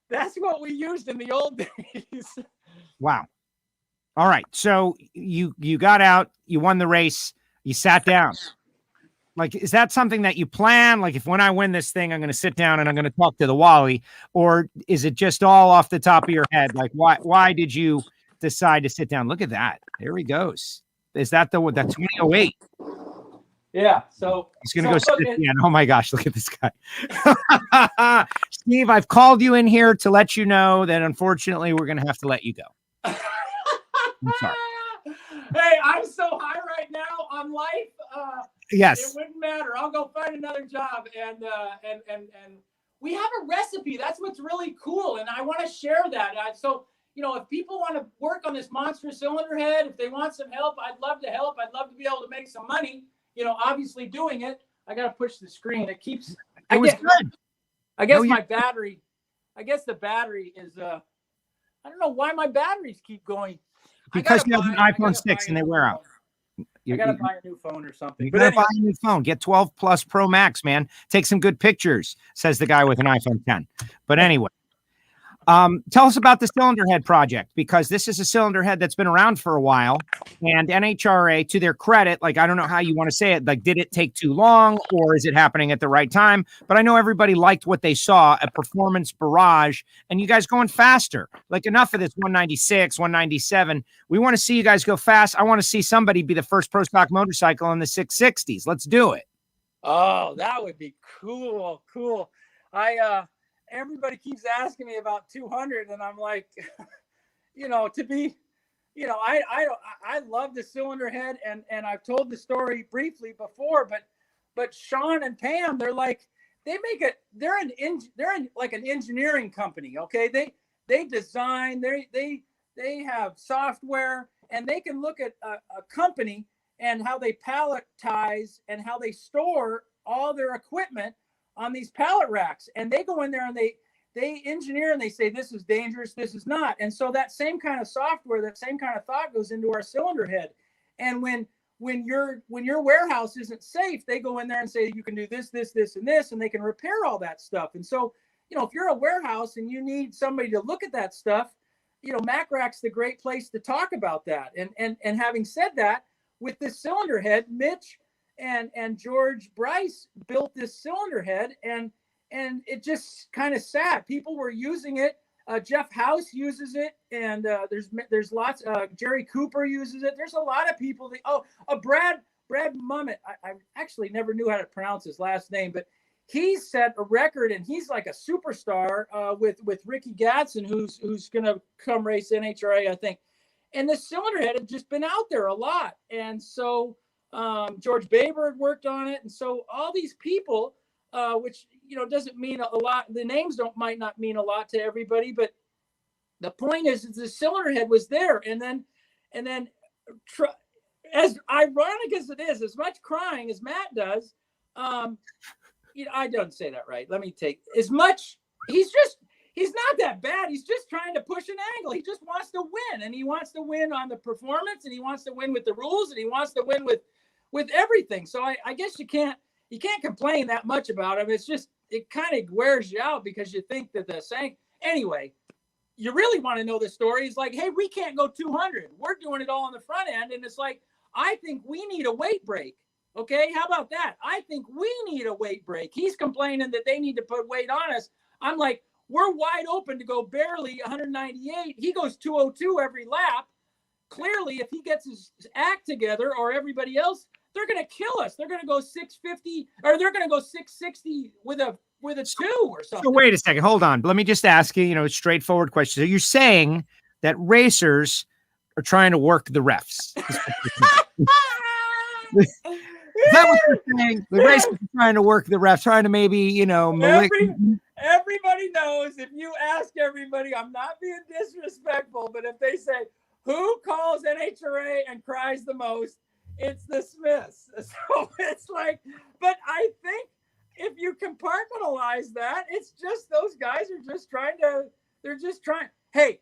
That's what we used in the old days. Wow. All right. So you got out, you won the race, you sat down. Like, is that something that you plan? Like, if when I win this thing, I'm going to sit down and I'm going to talk to the Wally, or is it just all off the top of your head? Like, why did you decide to sit down? Look at that. There he goes. Is that the 2008? Yeah. So he's going to go sit again. Oh my gosh. Look at this guy. Steve, I've called you in here to let you know that unfortunately we're going to have to let you go. I'm sorry. Hey, I'm so high right now on life. Yes. It wouldn't matter. I'll go find another job. And we have a recipe. That's what's really cool. And I want to share that. So, if people want to work on this monster cylinder head, if they want some help, I'd love to help. I'd love to be able to make some money, obviously doing it. I got to push the screen. It keeps, good. I guess my battery, the battery is, I don't know why my batteries keep going. Because you have an iPhone 6 and they wear out. I got to buy a new phone or something. You got to buy a new phone. Get 12 Plus Pro Max, man. Take some good pictures, says the guy with an iPhone 10. But anyway, tell us about the cylinder head project, because this is a cylinder head that's been around for a while. And NHRA, to their credit, like, I don't know how you want to say it. Like, did it take too long, or is it happening at the right time? But I know everybody liked what they saw, a performance barrage, and you guys going faster. Like, enough of this 196, 197. We want to see you guys go fast. I want to see somebody be the first pro stock motorcycle in the 660s. Let's do it. Oh, that would be cool. Cool. Everybody keeps asking me about 200, and I'm like, I love the cylinder head, and I've told the story briefly before, but Sean and Pam, they're like, they make it. They're in like an engineering company. Okay, they design. They have software, and they can look at a company and how they palletize and how they store all their equipment on these pallet racks, and they go in there and they engineer and they say, this is dangerous, this is not. And so that same kind of software, that same kind of thought goes into our cylinder head. And when your warehouse isn't safe, they go in there and say, you can do this, and this, and they can repair all that stuff. And so, if you're a warehouse and you need somebody to look at that stuff, MacRack's the great place to talk about that. And having said that, with this cylinder head, Mitch and George Bryce built this cylinder head, and it just kind of sat. People were using it. Jeff House uses it, and there's lots. Jerry Cooper uses it. There's a lot of people. Brad Mummet. I actually never knew how to pronounce his last name, but he set a record, and he's like a superstar with Ricky Gatson, who's going to come race NHRA, I think. And the cylinder head had just been out there a lot. And so George Baber had worked on it. And so all these people, which, doesn't mean a lot. The names might not mean a lot to everybody, but the point is the cylinder head was there. And then as ironic as it is, as much crying as Matt does, I don't say that right. Let me take as much. He's not that bad. He's just trying to push an angle. He just wants to win, and he wants to win on the performance, and he wants to win with the rules, and he wants to win with everything. So I guess you can't complain that much about him. It's just, it kind of wears you out because you think that anyway, you really want to know the story. It's like, hey, we can't go 200. We're doing it all on the front end. And it's like, I think we need a weight break. Okay, how about that? I think we need a weight break. He's complaining that they need to put weight on us. I'm like, we're wide open to go barely 198. He goes 202 every lap. Clearly, if he gets his act together, or everybody else, they're going to kill us. They're going to go 650, or they're going to go 660 with a 2 or something. So wait a second. Hold on. Let me just ask you, a straightforward question. So you're saying that racers are trying to work the refs? Is that what you're saying? The racers are trying to work the refs, trying to maybe, everybody knows. If you ask everybody, I'm not being disrespectful, but if they say, who calls NHRA and cries the most, it's the Smiths. So it's like, but I think if you compartmentalize that, it's just those guys are just trying. Hey,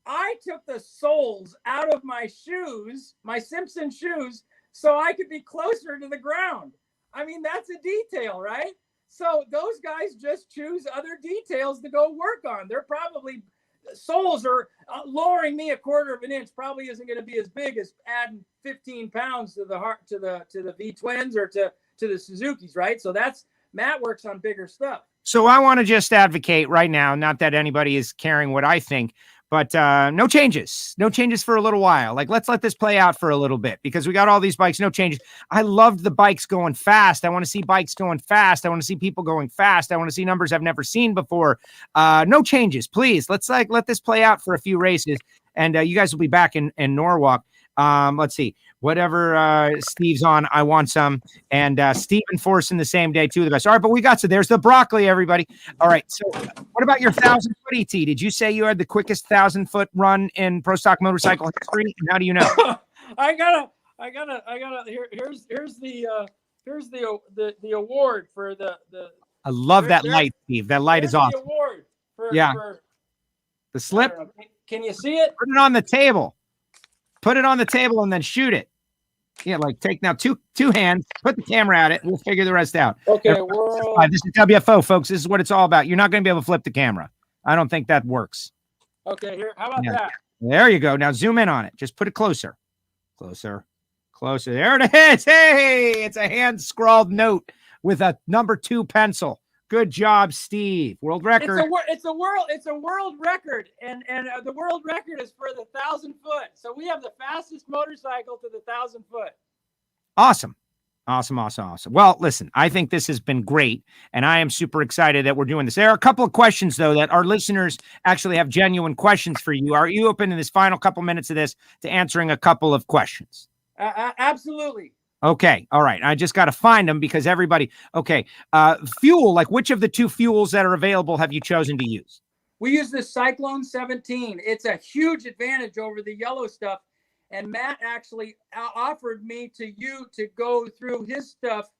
I took the soles out of my shoes, my Simpson shoes, so I could be closer to the ground. I mean, that's a detail, right? So those guys just choose other details to go work on. They're probably, soles are lowering me a quarter of an inch, probably isn't going to be as big as adding 15 pounds to the V twins or to the Suzukis, right? So Matt works on bigger stuff. So I want to just advocate right now, not that anybody is caring what I think, but no changes for a little while. Like, let's let this play out for a little bit, because we got all these bikes, no changes. I loved the bikes going fast. I want to see bikes going fast. I want to see people going fast. I want to see numbers I've never seen before. No changes, please. Let's let this play out for a few races, and you guys will be back in Norwalk. Let's see, whatever Steve's on, I want some, and Steve enforcing the same day, 2 of the best. All right, but we got there's the broccoli, everybody. All right, so what about your 1,000-foot ET? Did you say you had the quickest 1,000-foot run in Pro Stock motorcycle history? And how do you know? I gotta. Here's the award for the. I love that light, Steve. That light is awesome. The award for the slip. Can you see it? Put it on the table. Put it on the table and then shoot it. Yeah, like take now two hands, put the camera at it, and we'll figure the rest out. Okay, this is WFO, folks. This is what it's all about. You're not going to be able to flip the camera. I don't think that works. Okay, here. How about that? There you go. Now zoom in on it. Just put it closer. Closer. There it is. Hey, it's a hand-scrawled note with a number 2 pencil. Good job, Steve. World record. It's a world record, and the world record is for the 1,000-foot. So we have the fastest motorcycle to the 1,000-foot. Awesome. Well, listen, I think this has been great, and I am super excited that we're doing this. There are a couple of questions, though, that our listeners actually have genuine questions for you. Are you open in this final couple minutes of this to answering a couple of questions? Absolutely. Okay. All right. I just got to find them because everybody. Okay. Fuel, like which of the 2 fuels that are available have you chosen to use? We use the Cyclone 17. It's a huge advantage over the yellow stuff. And Matt actually offered me to go through his stuff.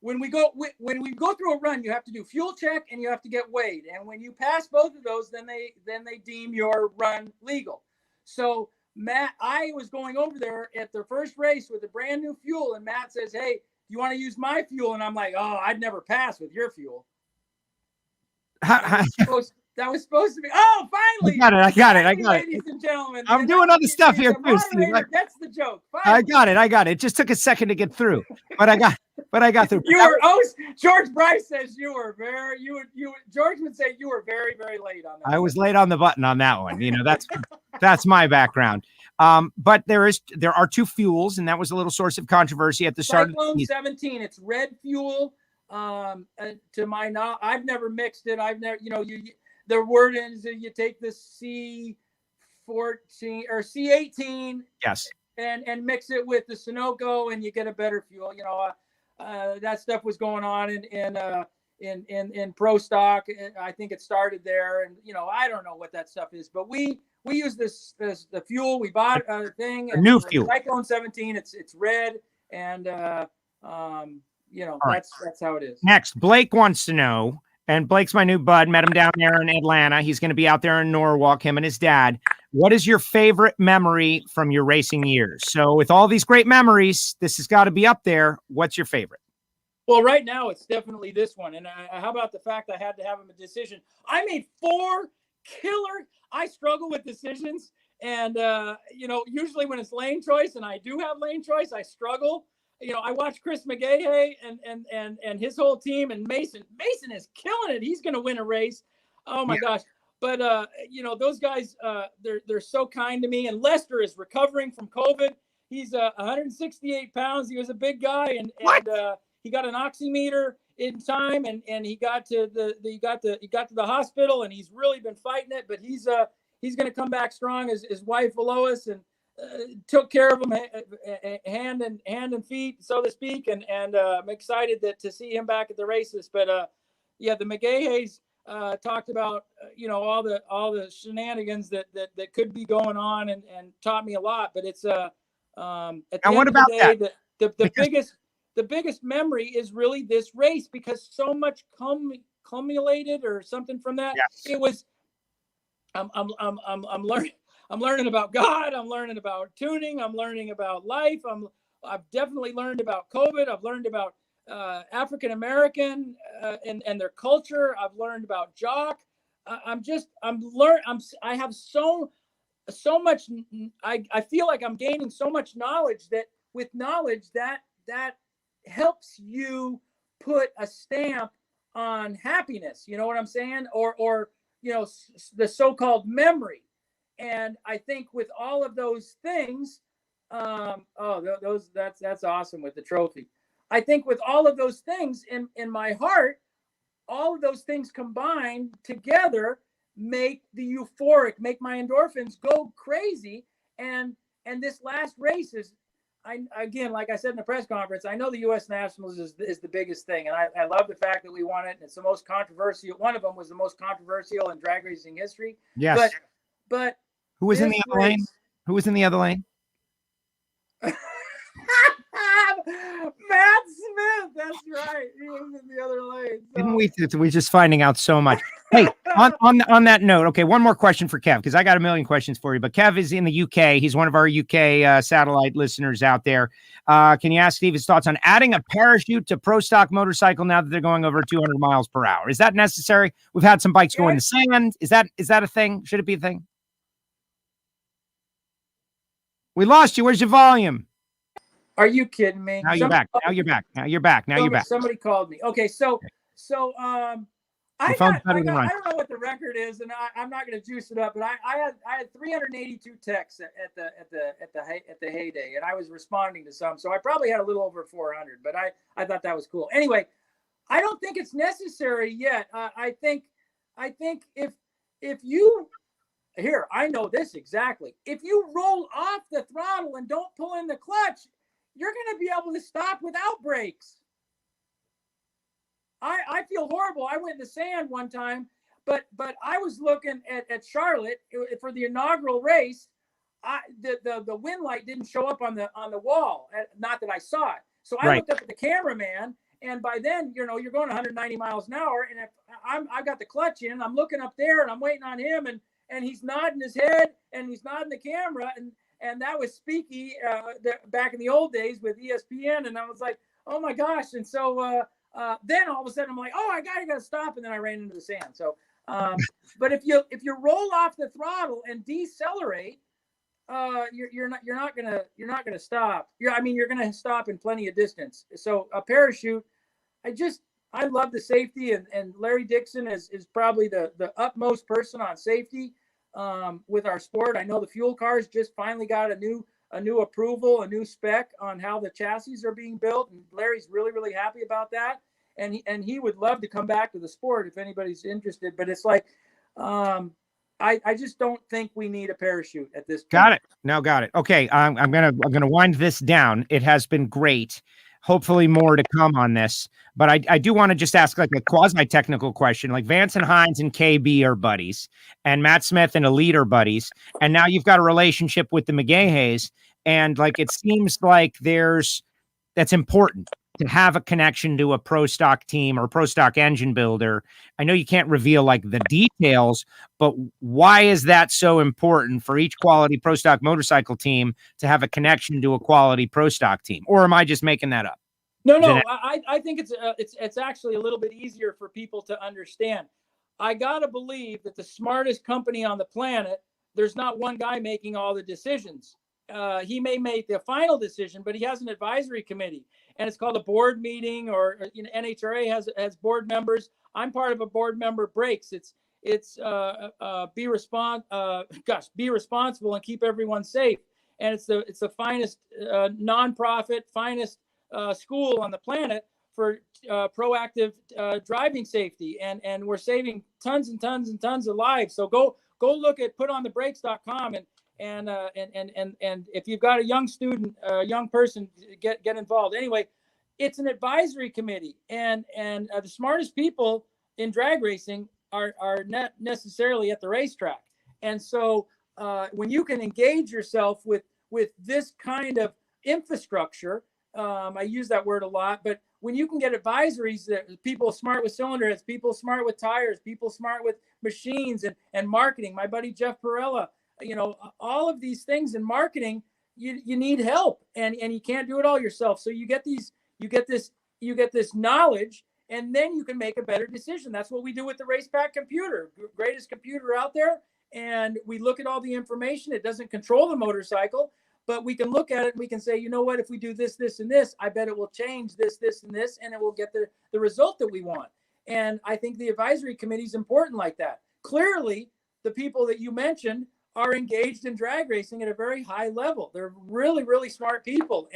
When we go through a run, you have to do fuel check and you have to get weighed. And when you pass both of those, then they deem your run legal. So Matt, I was going over there at the first race with a brand new fuel, and Matt says, "Hey, you want to use my fuel?" And I'm like, "Oh, I'd never pass with your fuel." That was supposed to be. Oh, finally! I got it. Ladies and gentlemen, I'm doing other stuff here too, Steve. That's the joke. Finally. I got it. It just took a second to get through, but I got through. George Bryce says George would say you were very, very late on that. I was late on the button on that one. That's my background. But there are 2 fuels, and that was a little source of controversy at the start. Cyclone 17. It's red fuel. To my knowledge, I've never mixed it. I've never, the word is that you take the C14 or C18, Yes, and mix it with the Sunoco, and you get a better fuel. That stuff was going on in Pro Stock. I think it started there, and I don't know what that stuff is, but we use the fuel. We bought a thing, a new fuel, Cyclone 17. It's red, and right. that's how it is. Next, Blake wants to know, and Blake's my new bud. Met him down there in Atlanta. He's going to be out there in Norwalk, him and his dad. What is your favorite memory from your racing years? So with all these great memories, this has got to be up there. What's your favorite? Well, right now it's definitely this one. And how about the fact I had to have a decision? I made 4 killer. I struggle with decisions. And, usually when it's lane choice, and I do have lane choice, I struggle. I watch Chris McGahey and his whole team, and Mason. Mason is killing it. He's going to win a race. Oh my gosh. But, those guys, they're so kind to me. And Lester is recovering from COVID. He's 168 pounds. He was a big guy, and he got an oximeter in time, and he got to the hospital, and he's really been fighting it. But he's going to come back strong. His wife Lois and took care of him hand and feet, so to speak. And I'm excited to see him back at the races. But the McGaheys talked about all the shenanigans that could be going on, and taught me a lot. But it's at the And what end of about the day, that? the biggest memory is really this race, because so much cumulated or something from that. Yes. It was I'm learning about God. I'm learning about tuning. I'm learning about life. I've definitely learned about COVID. I've learned about African American and their culture. I've learned about jock. I have so much. I feel like I'm gaining so much knowledge, that with knowledge that helps you put a stamp on happiness. You know what I'm saying? Or the so-called memory. And I think with all of those things, that's awesome with the trophy. I think with all of those things in my heart, all of those things combined together make the euphoric, make my endorphins go crazy. And this last race is, again, like I said in the press conference, I know the U.S. Nationals is the biggest thing. And I love the fact that we won it. And it's the most controversial. One of them was the most controversial in drag racing history. Yes. But who was in the other lane? Who was in the other lane? Matt Smith. That's right. He was in the other lane. So. Didn't we just finding out so much? Hey, on that note, okay, one more question for Kev, because I got a million questions for you. But Kev is in the UK. He's one of our UK satellite listeners out there. Can you ask Steve his thoughts on adding a parachute to Pro Stock motorcycle now that they're going over 200 miles per hour? Is that necessary? We've had some bikes go in the sand. Is that a thing? Should it be a thing? We lost you. Where's your volume? Are you kidding me? Now you're back. Somebody called me. Okay, so I don't know what the record is, and I'm not going to juice it up, but I had 382 texts at the heyday, and I was responding to some, so I probably had a little over 400, but I thought that was cool. Anyway, I don't think it's necessary yet. I think if you here, I know this exactly. If you roll off the throttle and don't pull in the clutch, you're going to be able to stop without brakes. I feel horrible. I went in the sand one time, but I was looking at Charlotte for the inaugural race. The wind light didn't show up on the wall. Not that I saw it. So I looked up at the cameraman, and by then, you're going 190 miles an hour. And if I've got the clutch in, I'm looking up there and I'm waiting on him, and he's nodding his head and he's nodding the camera, and that was Speaky back in the old days with ESPN, and I was like, oh my gosh. And so then all of a sudden I'm like, oh, I gotta stop, and then I ran into the sand. So but if you roll off the throttle and decelerate, you're not gonna stop. You're gonna stop in plenty of distance. So a parachute, I love the safety, and Larry Dixon is probably the utmost person on safety with our sport. I know the fuel cars just finally got a new approval, a new spec on how the chassis are being built, and Larry's really, really happy about that. and he would love to come back to the sport if anybody's interested. But it's like, I just don't think we need a parachute at this point. Got it. Now got it. Okay. I'm gonna wind this down. It has been great. Hopefully more to come on this, but I do want to just ask like a quasi-technical question. Like Vance and Hines and KB are buddies, and Matt Smith and Elite are buddies, and now you've got a relationship with the McGahays, and like it seems like that's important to have a connection to a pro stock team or pro stock engine builder. I know you can't reveal like the details, but why is that so important for each quality pro stock motorcycle team to have a connection to a quality pro stock team? Or am I just making that up? No, I think it's actually a little bit easier for people to understand. I gotta believe that the smartest company on the planet, there's not one guy making all the decisions. He may make the final decision, but he has an advisory committee, and it's called a board meeting, or NHRA has board members. I'm part of a board member breaks. It's be responsible and keep everyone safe. And it's the finest nonprofit, finest school on the planet for proactive driving safety, and we're saving tons and tons and tons of lives. So go look at putonthebrakes.com and if you've got a young student, a young person, get involved. Anyway, it's an advisory committee, and the smartest people in drag racing are not necessarily at the racetrack. And so when you can engage yourself with this kind of infrastructure, I use that word a lot, but when you can get advisories that people smart with cylinder heads, people smart with tires, people smart with machines and marketing, my buddy Jeff Perella, all of these things in marketing, you need help, and you can't do it all yourself. So you get this knowledge, and then you can make a better decision. That's what we do with the Race Pack computer, greatest computer out there. And we look at all the information. It doesn't control the motorcycle, but we can look at it and we can say, you know what, if we do this, this, and this, I bet it will change this, this, and this, and it will get the result that we want. And I think the advisory committee is important like that. Clearly, the people that you mentioned are engaged in drag racing at a very high level. They're really, really smart people.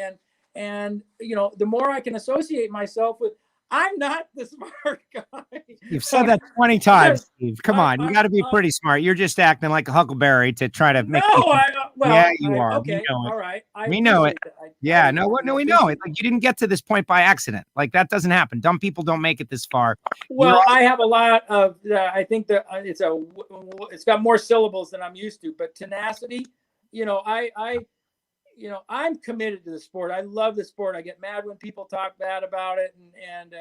And the more I can associate myself with, I'm not the smart guy. You've said that 20 times, Steve. Come on. You got to be pretty smart. You're just acting like a huckleberry to try to make yeah, you are. Okay. All right. We know it. Yeah. No, we know it. Like, you didn't get to this point by accident. Like, that doesn't happen. Dumb people don't make it this far. Well, I have a lot of, I think that it's got more syllables than I'm used to, but tenacity, I'm committed to the sport. I love the sport. I get mad when people talk bad about it, and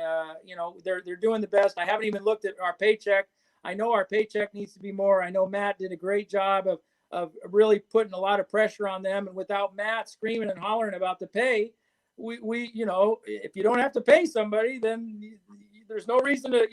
they're doing the best. I haven't even looked at our paycheck. I know our paycheck needs to be more. I know Matt did a great job of really putting a lot of pressure on them. And without Matt screaming and hollering about the pay, we if you don't have to pay somebody, then there's no reason to,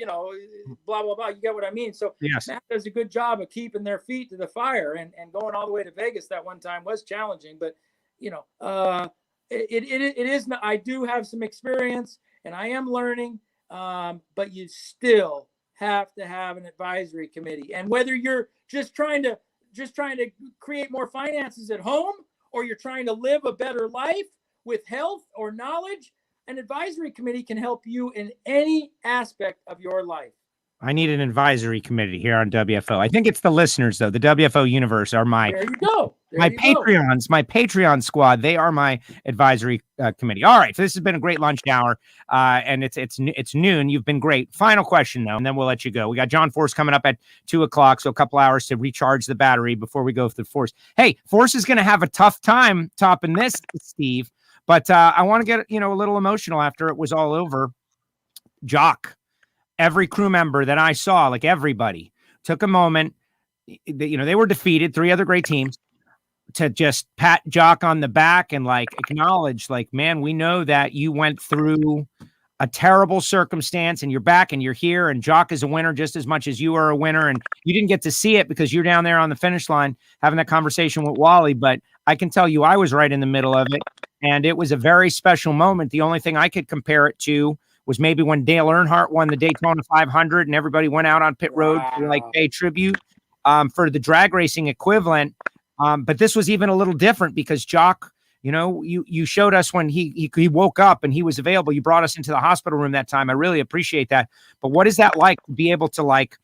blah, blah, blah. You get what I mean? So yes. Matt does a good job of keeping their feet to the fire, and going all the way to Vegas that one time was challenging, but it is. I do have some experience, and I am learning. But you still have to have an advisory committee. And whether you're just trying to create more finances at home, or you're trying to live a better life with health or knowledge, an advisory committee can help you in any aspect of your life. I need an advisory committee here on WFO. I think it's the listeners, though. The WFO universe are my Patreons, my Patreon squad. They are my advisory committee. All right. So this has been a great lunch hour, and it's noon. You've been great. Final question, though, and then we'll let you go. We got John Force coming up at 2:00, so a couple hours to recharge the battery before we go through Force. Hey, Force is going to have a tough time topping this, Steve, but I want to get a little emotional after it was all over. Jock. Every crew member that I saw, like everybody, took a moment. They were defeated, 3 other great teams, to just pat Jock on the back and acknowledge, man, we know that you went through a terrible circumstance and you're back and you're here, and Jock is a winner just as much as you are a winner. And you didn't get to see it because you're down there on the finish line having that conversation with Wally. But I can tell you, I was right in the middle of it, and it was a very special moment. The only thing I could compare it to was maybe when Dale Earnhardt won the Daytona 500 and everybody went out on pit road to pay tribute for the drag racing equivalent. But this was even a little different because Jock You showed us when he woke up and he was available. You brought us into the hospital room that time. I really appreciate that. But what is that like to be able to like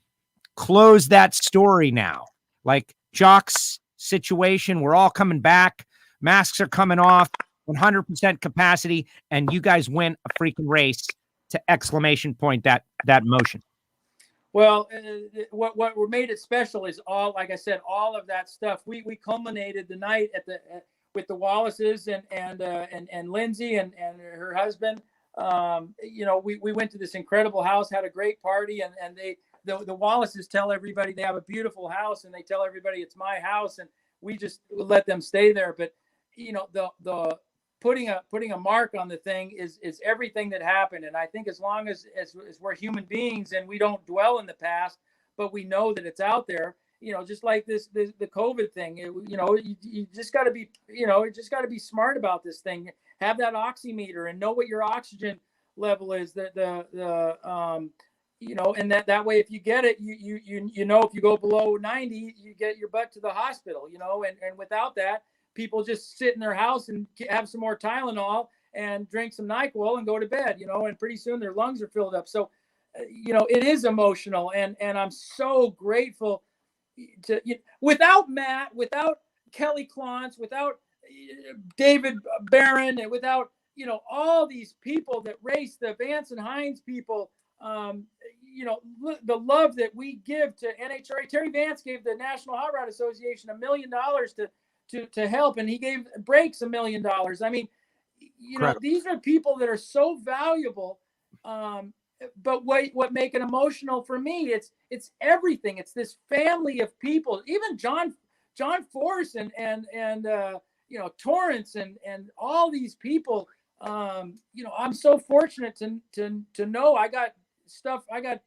close that story now? Like Jock's situation, we're all coming back. Masks are coming off, 100% capacity, and you guys win a freaking race to exclamation point that motion. Well, what made it special is all, like I said, all of that stuff. We culminated the night with the Wallaces and Lindsay and her husband. We went to this incredible house, had a great party, and the Wallaces tell everybody they have a beautiful house, and they tell everybody it's my house, and we just let them stay there. But the putting a mark on the thing is everything that happened. And I think as long as we're human beings and we don't dwell in the past, but we know that it's out there, just like the COVID thing, you just got to be smart about this thing. Have that oximeter and know what your oxygen level is. And that way, if you get it, if you go below 90, you get your butt to the hospital, and without that, people just sit in their house and have some more Tylenol and drink some NyQuil and go to bed, and pretty soon their lungs are filled up. So, it is emotional. And I'm so grateful to, without Matt, without Kelly Klontz, without David Barron, and without, all these people that race, the Vance and Hines people, the love that we give to NHRA. Terry Vance gave the National Hot Rod Association $1 million to help, and he gave Brakes $1 million. I mean, these are people that are so valuable. But what make it emotional for me, it's everything. It's this family of people. Even John Force and Torrance and all these people. I'm so fortunate to know I got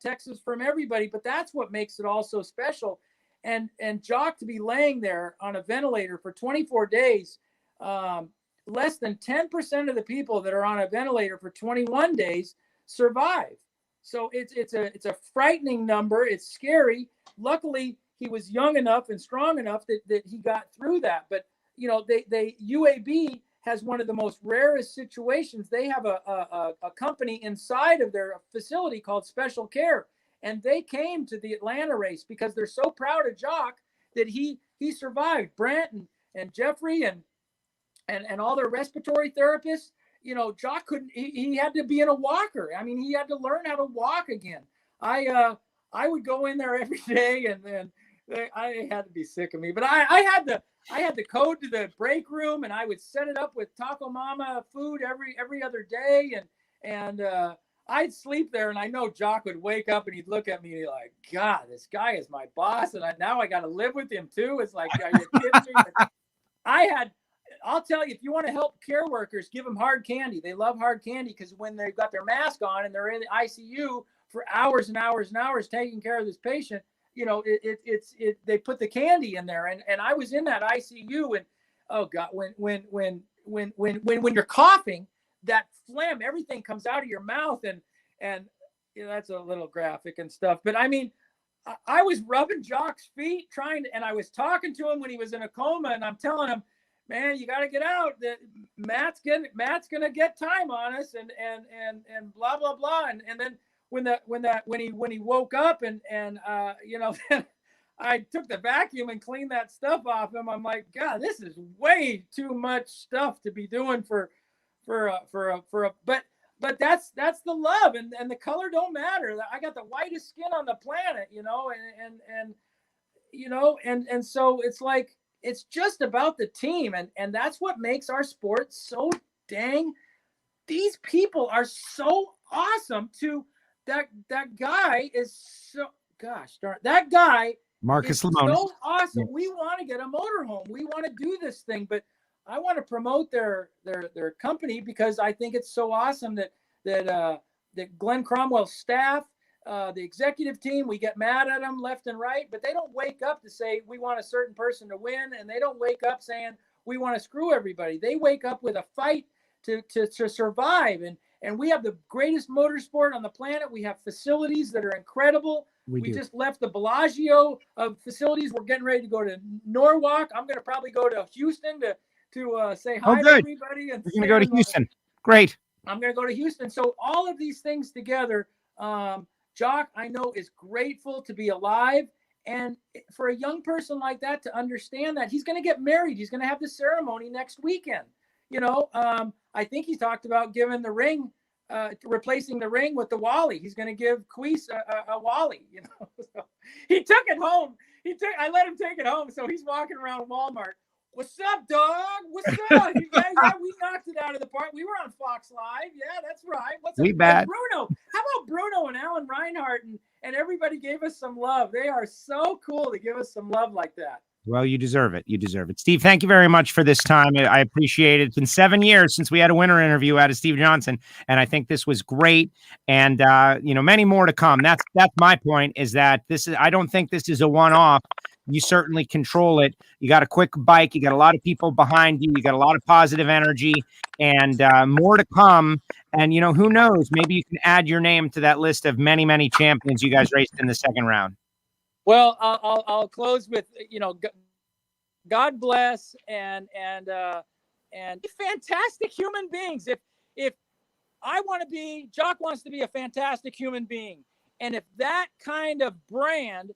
texts from everybody, but that's what makes it all so special. And Jock to be laying there on a ventilator for 24 days, less than 10% of the people that are on a ventilator for 21 days survive. So it's a frightening number. It's scary. Luckily, he was young enough and strong enough that he got through that. But UAB has one of the most rarest situations. They have a company inside of their facility called Special Care. And they came to the Atlanta race because they're so proud of Jock that he survived. Brent and Jeffrey and all their respiratory therapists, Jock couldn't, he had to be in a walker. I mean, he had to learn how to walk again. I would go in there every day and I had to be sick of me, but I had the code to the break room, and I would set it up with Taco Mama food every other day. And I'd sleep there, and I know Jock would wake up and he'd look at me and he'd like, God, this guy is my boss. And now I got to live with him too. It's like, are you kidding me? I'll tell you, if you want to help care workers, give them hard candy. They love hard candy because when they've got their mask on and they're in the ICU for hours and hours and hours taking care of this patient, they put the candy in there. And I was in that ICU, and oh God, when you're coughing, that phlegm, everything comes out of your mouth, and that's a little graphic and stuff. But I mean, I was rubbing Jock's feet and I was talking to him when he was in a coma, and I'm telling him, man, you got to get out. That Matt's gonna get time on us, and blah blah blah. And then when he woke up and I took the vacuum and cleaned that stuff off him. I'm like, God, this is way too much stuff to be doing but that's the love, and the color don't matter. I got the whitest skin on the planet, and so it's like, it's just about the team. And that's what makes our sport so dang. These people are so awesome that guy is so, gosh darn, that guy Marcus is Lemonis. so awesome. Yes. We want to get a motorhome. We want to do this thing, but I want to promote their company because I think it's so awesome that Glenn Cromwell's staff, the executive team, we get mad at them left and right, but they don't wake up to say we want a certain person to win, and they don't wake up saying we want to screw everybody. They wake up with a fight to survive, and we have the greatest motorsport on the planet. We have facilities that are incredible. We just left the Bellagio of facilities. We're getting ready to go to Norwalk. I'm going to probably go to Houston say Oh, hi to good. everybody. And You're going to go to Houston. Great. I'm going to go to Houston. So all of these things together, Jock, I know, is grateful to be alive. And for a young person like that to understand that he's going to get married, he's going to have the ceremony next weekend. I think he talked about giving the ring, replacing the ring with the Wally. He's going to give Queese a Wally. So he took it home. I let him take it home. So he's walking around Walmart. What's up, dog? What's up? yeah, we knocked it out of the park. We were on Fox Live. Yeah, that's right. What's up? bad. Bruno. How about Bruno and Alan Reinhardt and everybody gave us some love. They are so cool to give us some love like that. Well, you deserve it. You deserve it. Steve, thank you very much for this time. I appreciate it. It's been 7 years since we had a winter interview out of Steve Johnson, and I think this was great. And, many more to come. That's my point, is that I don't think this is a one-off. You certainly control it. You got a quick bike. You got a lot of people behind you. You got a lot of positive energy, and more to come. And, who knows? Maybe you can add your name to that list of many, many champions you guys raced in the second round. Well, I'll close with, God bless and fantastic human beings. If I want to be, Jock wants to be a fantastic human being. And if that kind of brand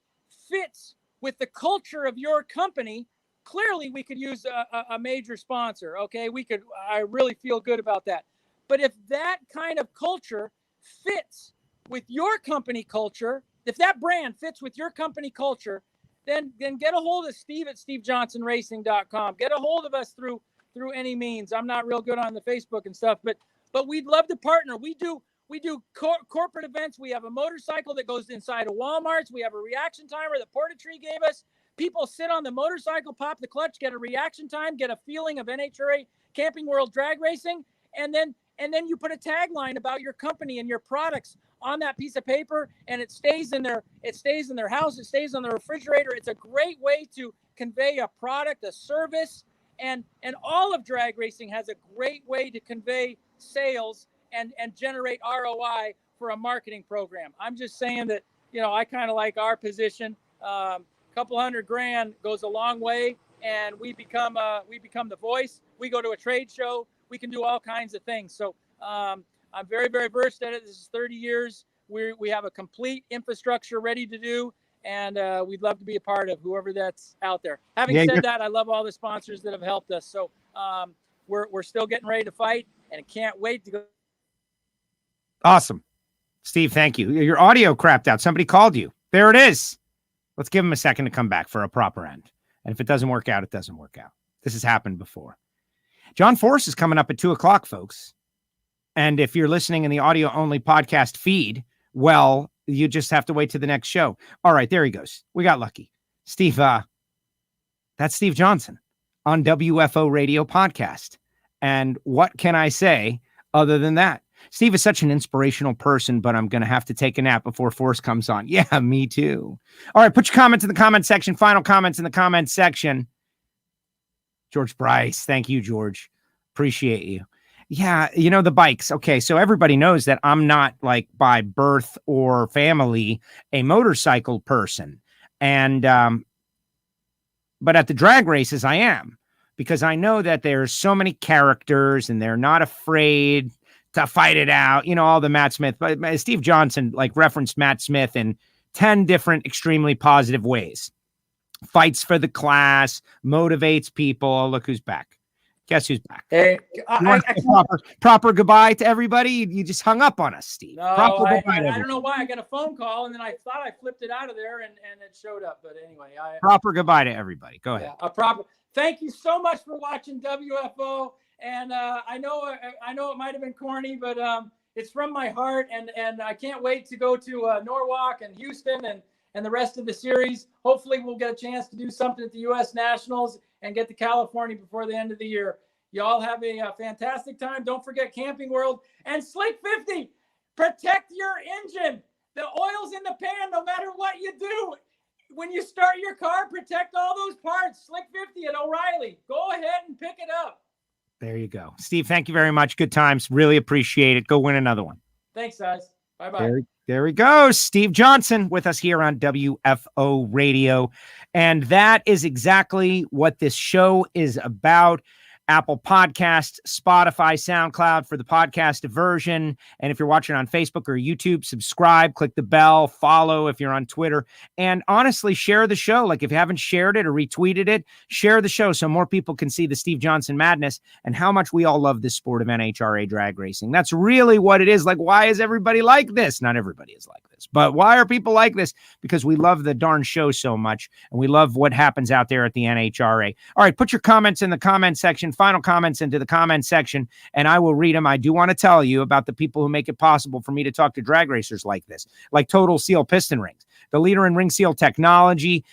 fits with the culture of your company, clearly we could use a major sponsor. Okay. I really feel good about that. But if that kind of culture fits with your company culture, if that brand fits with your company culture, then get a hold of Steve at stevejohnsonracing.com. Get a hold of us through any means. I'm not real good on the Facebook and stuff, but we'd love to partner. We do corporate events. We have a motorcycle that goes inside of Walmart's. We have a reaction timer that Portatree gave us. People sit on the motorcycle, pop the clutch, get a reaction time, get a feeling of NHRA Camping World drag racing, and then you put a tagline about your company and your products on that piece of paper, and it stays in their house, it stays on the refrigerator. It's a great way to convey a product, a service, and all of drag racing has a great way to convey sales and generate ROI for a marketing program. I'm just saying that, I kind of like our position. Couple $100,000 goes a long way, and we become the voice. We go to a trade show. We can do all kinds of things. So I'm very, very versed at it. This is 30 years. We have a complete infrastructure ready to do, and we'd love to be a part of whoever that's out there. Having said that, I love all the sponsors that have helped us. So we're still getting ready to fight, and I can't wait to go. Awesome. Steve, thank you. Your audio crapped out. Somebody called you. There it is. Let's give him a second to come back for a proper end. And if it doesn't work out, it doesn't work out. This has happened before. John Force is coming up at 2:00, folks. And if you're listening in the audio only podcast feed, well, you just have to wait to the next show. All right, there he goes. We got lucky. Steve, that's Steve Johnson on WFO Radio podcast. And what can I say other than that? Steve is such an inspirational person, but I'm going to have to take a nap before Force comes on. Yeah, me too. All right, put your comments in the comment section. Final comments in the comment section. George Bryce. Thank you, George. Appreciate you. Yeah, the bikes. Okay, so everybody knows that I'm not, like, by birth or family a motorcycle person. And but at the drag races I am, because I know that there's so many characters and they're not afraid to fight it out. All the Matt Smith, but Steve Johnson referenced Matt Smith in 10 different extremely positive ways. Fights for the class, motivates people. Oh, look who's back. Guess who's back? Hey, proper goodbye to everybody. You just hung up on us, Steve. No, I don't know why. I got a phone call, and then I thought I flipped it out of there, and it showed up. But anyway, proper goodbye to everybody. Go ahead. Yeah, thank you so much for watching WFO. And I know it might have been corny, but it's from my heart, and I can't wait to go to Norwalk and Houston and the rest of the series. Hopefully we'll get a chance to do something at the U.S. Nationals and get to California before the end of the year. Y'all have a fantastic time. Don't forget Camping World and Slick 50. Protect your engine. The oil's in the pan no matter what you do. When you start your car, protect all those parts. Slick 50 at O'Reilly. Go ahead and pick it up. There you go. Steve, thank you very much. Good times. Really appreciate it. Go win another one. Thanks, guys. Bye-bye. There he goes. Steve Johnson with us here on WFO Radio. And that is exactly what this show is about. Apple Podcasts, Spotify, SoundCloud for the podcast version. And if you're watching on Facebook or YouTube, subscribe, click the bell, follow if you're on Twitter. And honestly, share the show. Like if you haven't shared it or retweeted it, share the show so more people can see the Steve Johnson madness and how much we all love this sport of NHRA drag racing. That's really what it is. Like, why is everybody like this? Not everybody is like this, but why are people like this? Because we love the darn show so much and we love what happens out there at the NHRA. All right, put your comments in the comment section, final comments into the comment section, and I will read them. I do want to tell you about the people who make it possible for me to talk to drag racers like this, like Total Seal Piston Rings, the leader in ring seal technology.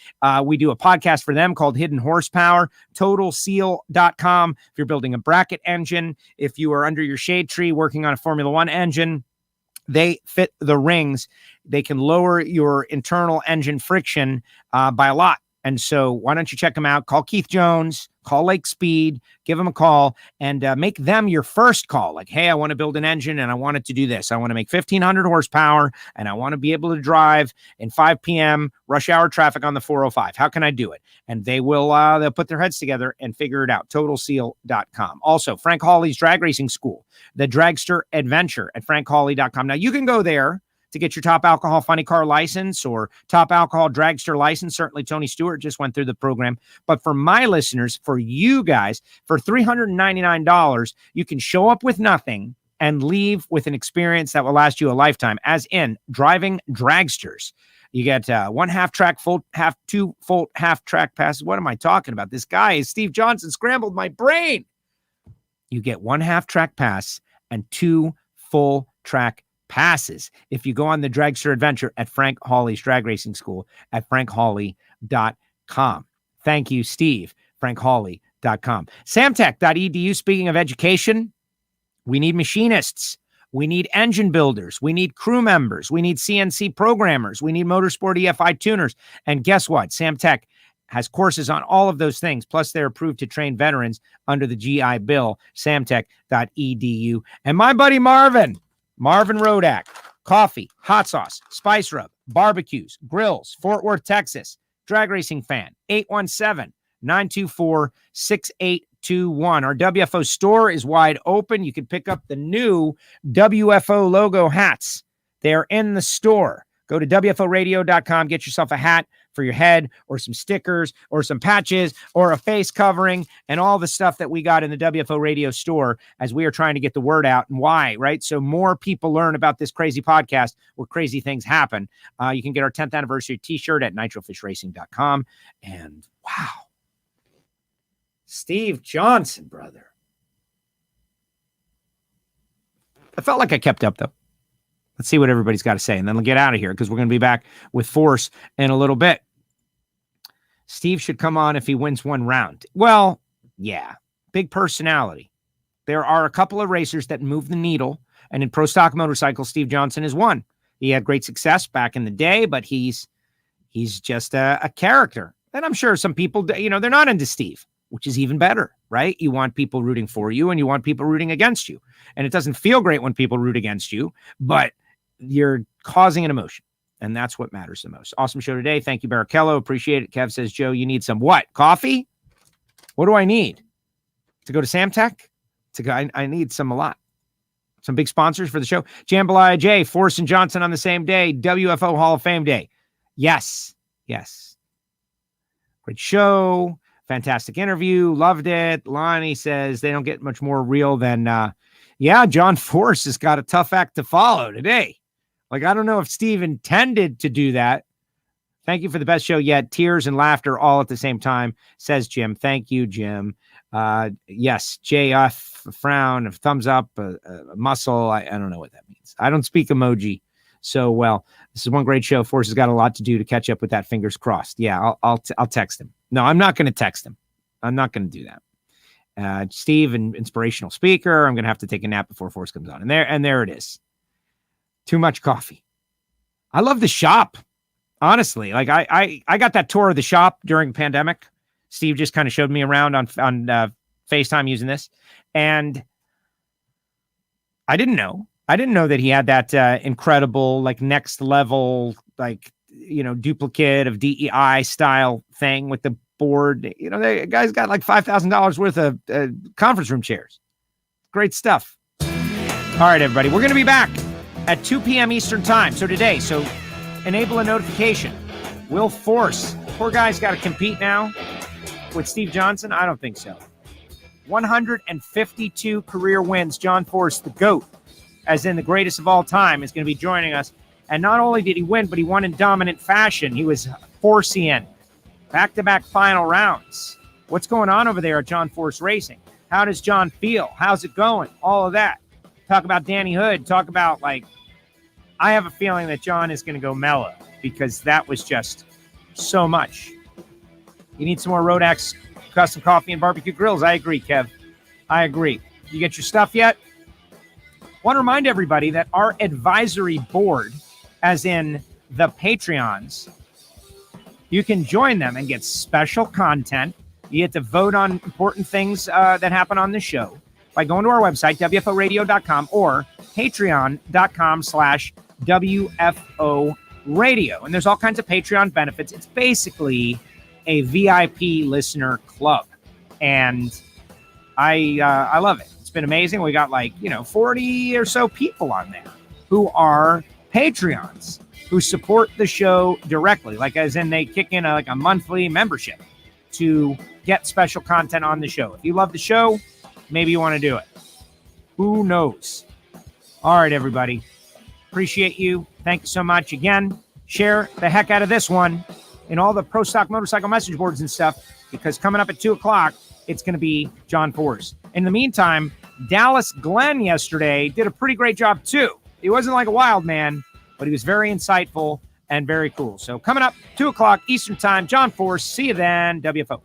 We do a podcast for them called Hidden Horsepower, totalseal.com. If you're building a bracket engine, if you are under your shade tree working on a Formula One engine, they fit the rings. They can lower your internal engine friction by a lot. And so why don't you check them out? Call Keith Jones, call Lake Speed, give them a call, and make them your first call. Like, hey, I want to build an engine and I want it to do this. I want to make 1,500 horsepower and I want to be able to drive in 5 p.m. rush hour traffic on the 405. How can I do it? And they will, they'll put their heads together and figure it out. TotalSeal.com. Also, Frank Hawley's Drag Racing School, the Dragster Adventure at FrankHawley.com. Now you can go there to get your top alcohol funny car license or top alcohol dragster license. Certainly Tony Stewart just went through the program. But for my listeners, for you guys, for $399, you can show up with nothing and leave with an experience that will last you a lifetime, as in driving dragsters. You get two full half track passes. What am I talking about? This guy is Steve Johnson, scrambled my brain. You get 1 half track pass and 2 full track passes if you go on the Dragster Adventure at Frank Hawley's Drag Racing School at FrankHawley.com. Thank you, Steve. FrankHawley.com. Samtech.edu. Speaking of education, we need machinists. We need engine builders. We need crew members. We need CNC programmers. We need motorsport EFI tuners. And guess what? Samtech has courses on all of those things. Plus, they're approved to train veterans under the GI Bill. Samtech.edu. And my buddy Marvin Rodak, coffee, hot sauce, spice rub, barbecues, grills, Fort Worth, Texas, drag racing fan, 817-924-6821. Our WFO store is wide open. You can pick up the new WFO logo hats. They're in the store. Go to WFOradio.com, get yourself a hat for your head or some stickers or some patches or a face covering and all the stuff that we got in the WFO Radio store as we are trying to get the word out. And why, right? So more people learn about this crazy podcast where crazy things happen. You can get our 10th anniversary t-shirt at nitrofishracing.com. And wow, Steve Johnson, brother. I felt like I kept up though. Let's see what everybody's got to say, and then we'll get out of here because we're going to be back with Force in a little bit. Steve should come on if he wins one round. Well, yeah, big personality. There are a couple of racers that move the needle, and in Pro Stock Motorcycles, Steve Johnson is one. He had great success back in the day, but he's just a character. And I'm sure some people, they're not into Steve, which is even better, right? You want people rooting for you, and you want people rooting against you. And it doesn't feel great when people root against you, but you're causing an emotion, and that's what matters the most. Awesome show today. Thank you, Barrichello. Appreciate it. Kev says, Joe, you need some what? Coffee? What do I need? To go to Samtech? I need a lot. Some big sponsors for the show. Jambalaya J, Force and Johnson on the same day. WFO Hall of Fame Day. Yes. Great show. Fantastic interview. Loved it. Lonnie says they don't get much more real than, John Force has got a tough act to follow today. Like, I don't know if Steve intended to do that. Thank you for the best show yet. Tears and laughter all at the same time, says Jim. Thank you, Jim. Yes, JF, a frown, a thumbs up, a muscle. I don't know what that means. I don't speak emoji so well. This is one great show. Force has got a lot to do to catch up with that. Fingers crossed. Yeah, I'll text him. No, I'm not going to text him. I'm not going to do that. Steve, an inspirational speaker. I'm going to have to take a nap before Force comes on. And there it is. Too much coffee. I love the shop. Honestly, like I got that tour of the shop during the pandemic. Steve just kind of showed me around on FaceTime using this. And I didn't know that he had that incredible, like next level, like, duplicate of DEI style thing with the board. You know, the guy's got like $5,000 worth of conference room chairs. Great stuff. All right, everybody. We're going to be back at 2 p.m. Eastern time. So today, enable a notification. Will Force. Poor guy's got to compete now with Steve Johnson. I don't think so. 152 career wins. John Force, the GOAT, as in the greatest of all time, is going to be joining us. And not only did he win, but he won in dominant fashion. He was Forcing back-to-back final rounds. What's going on over there at John Force Racing? How does John feel? How's it going? All of that. Talk about Danny Hood. Talk about, I have a feeling that John is going to go mellow because that was just so much. You need some more Rodax custom coffee and barbecue grills. I agree, Kev. I agree. You get your stuff yet? Want to remind everybody that our advisory board, as in the Patreons, you can join them and get special content. You get to vote on important things that happen on the show by going to our website, WFOradio.com, or patreon.com/WFO Radio. And there's all kinds of Patreon benefits. It's basically a VIP listener club. And I love it. It's been amazing. We got 40 or so people on there who are Patreons, who support the show directly, as in they kick in a monthly membership to get special content on the show. If you love the show, maybe you want to do it. Who knows? All right, everybody. Appreciate you. Thank you so much. Again, share the heck out of this one in all the Pro Stock motorcycle message boards and stuff, because coming up at 2 o'clock, it's going to be John Force. In the meantime, Dallas Glenn yesterday did a pretty great job too. He wasn't like a wild man, but he was very insightful and very cool. So coming up, 2 o'clock Eastern time, John Force. See you then, WFO.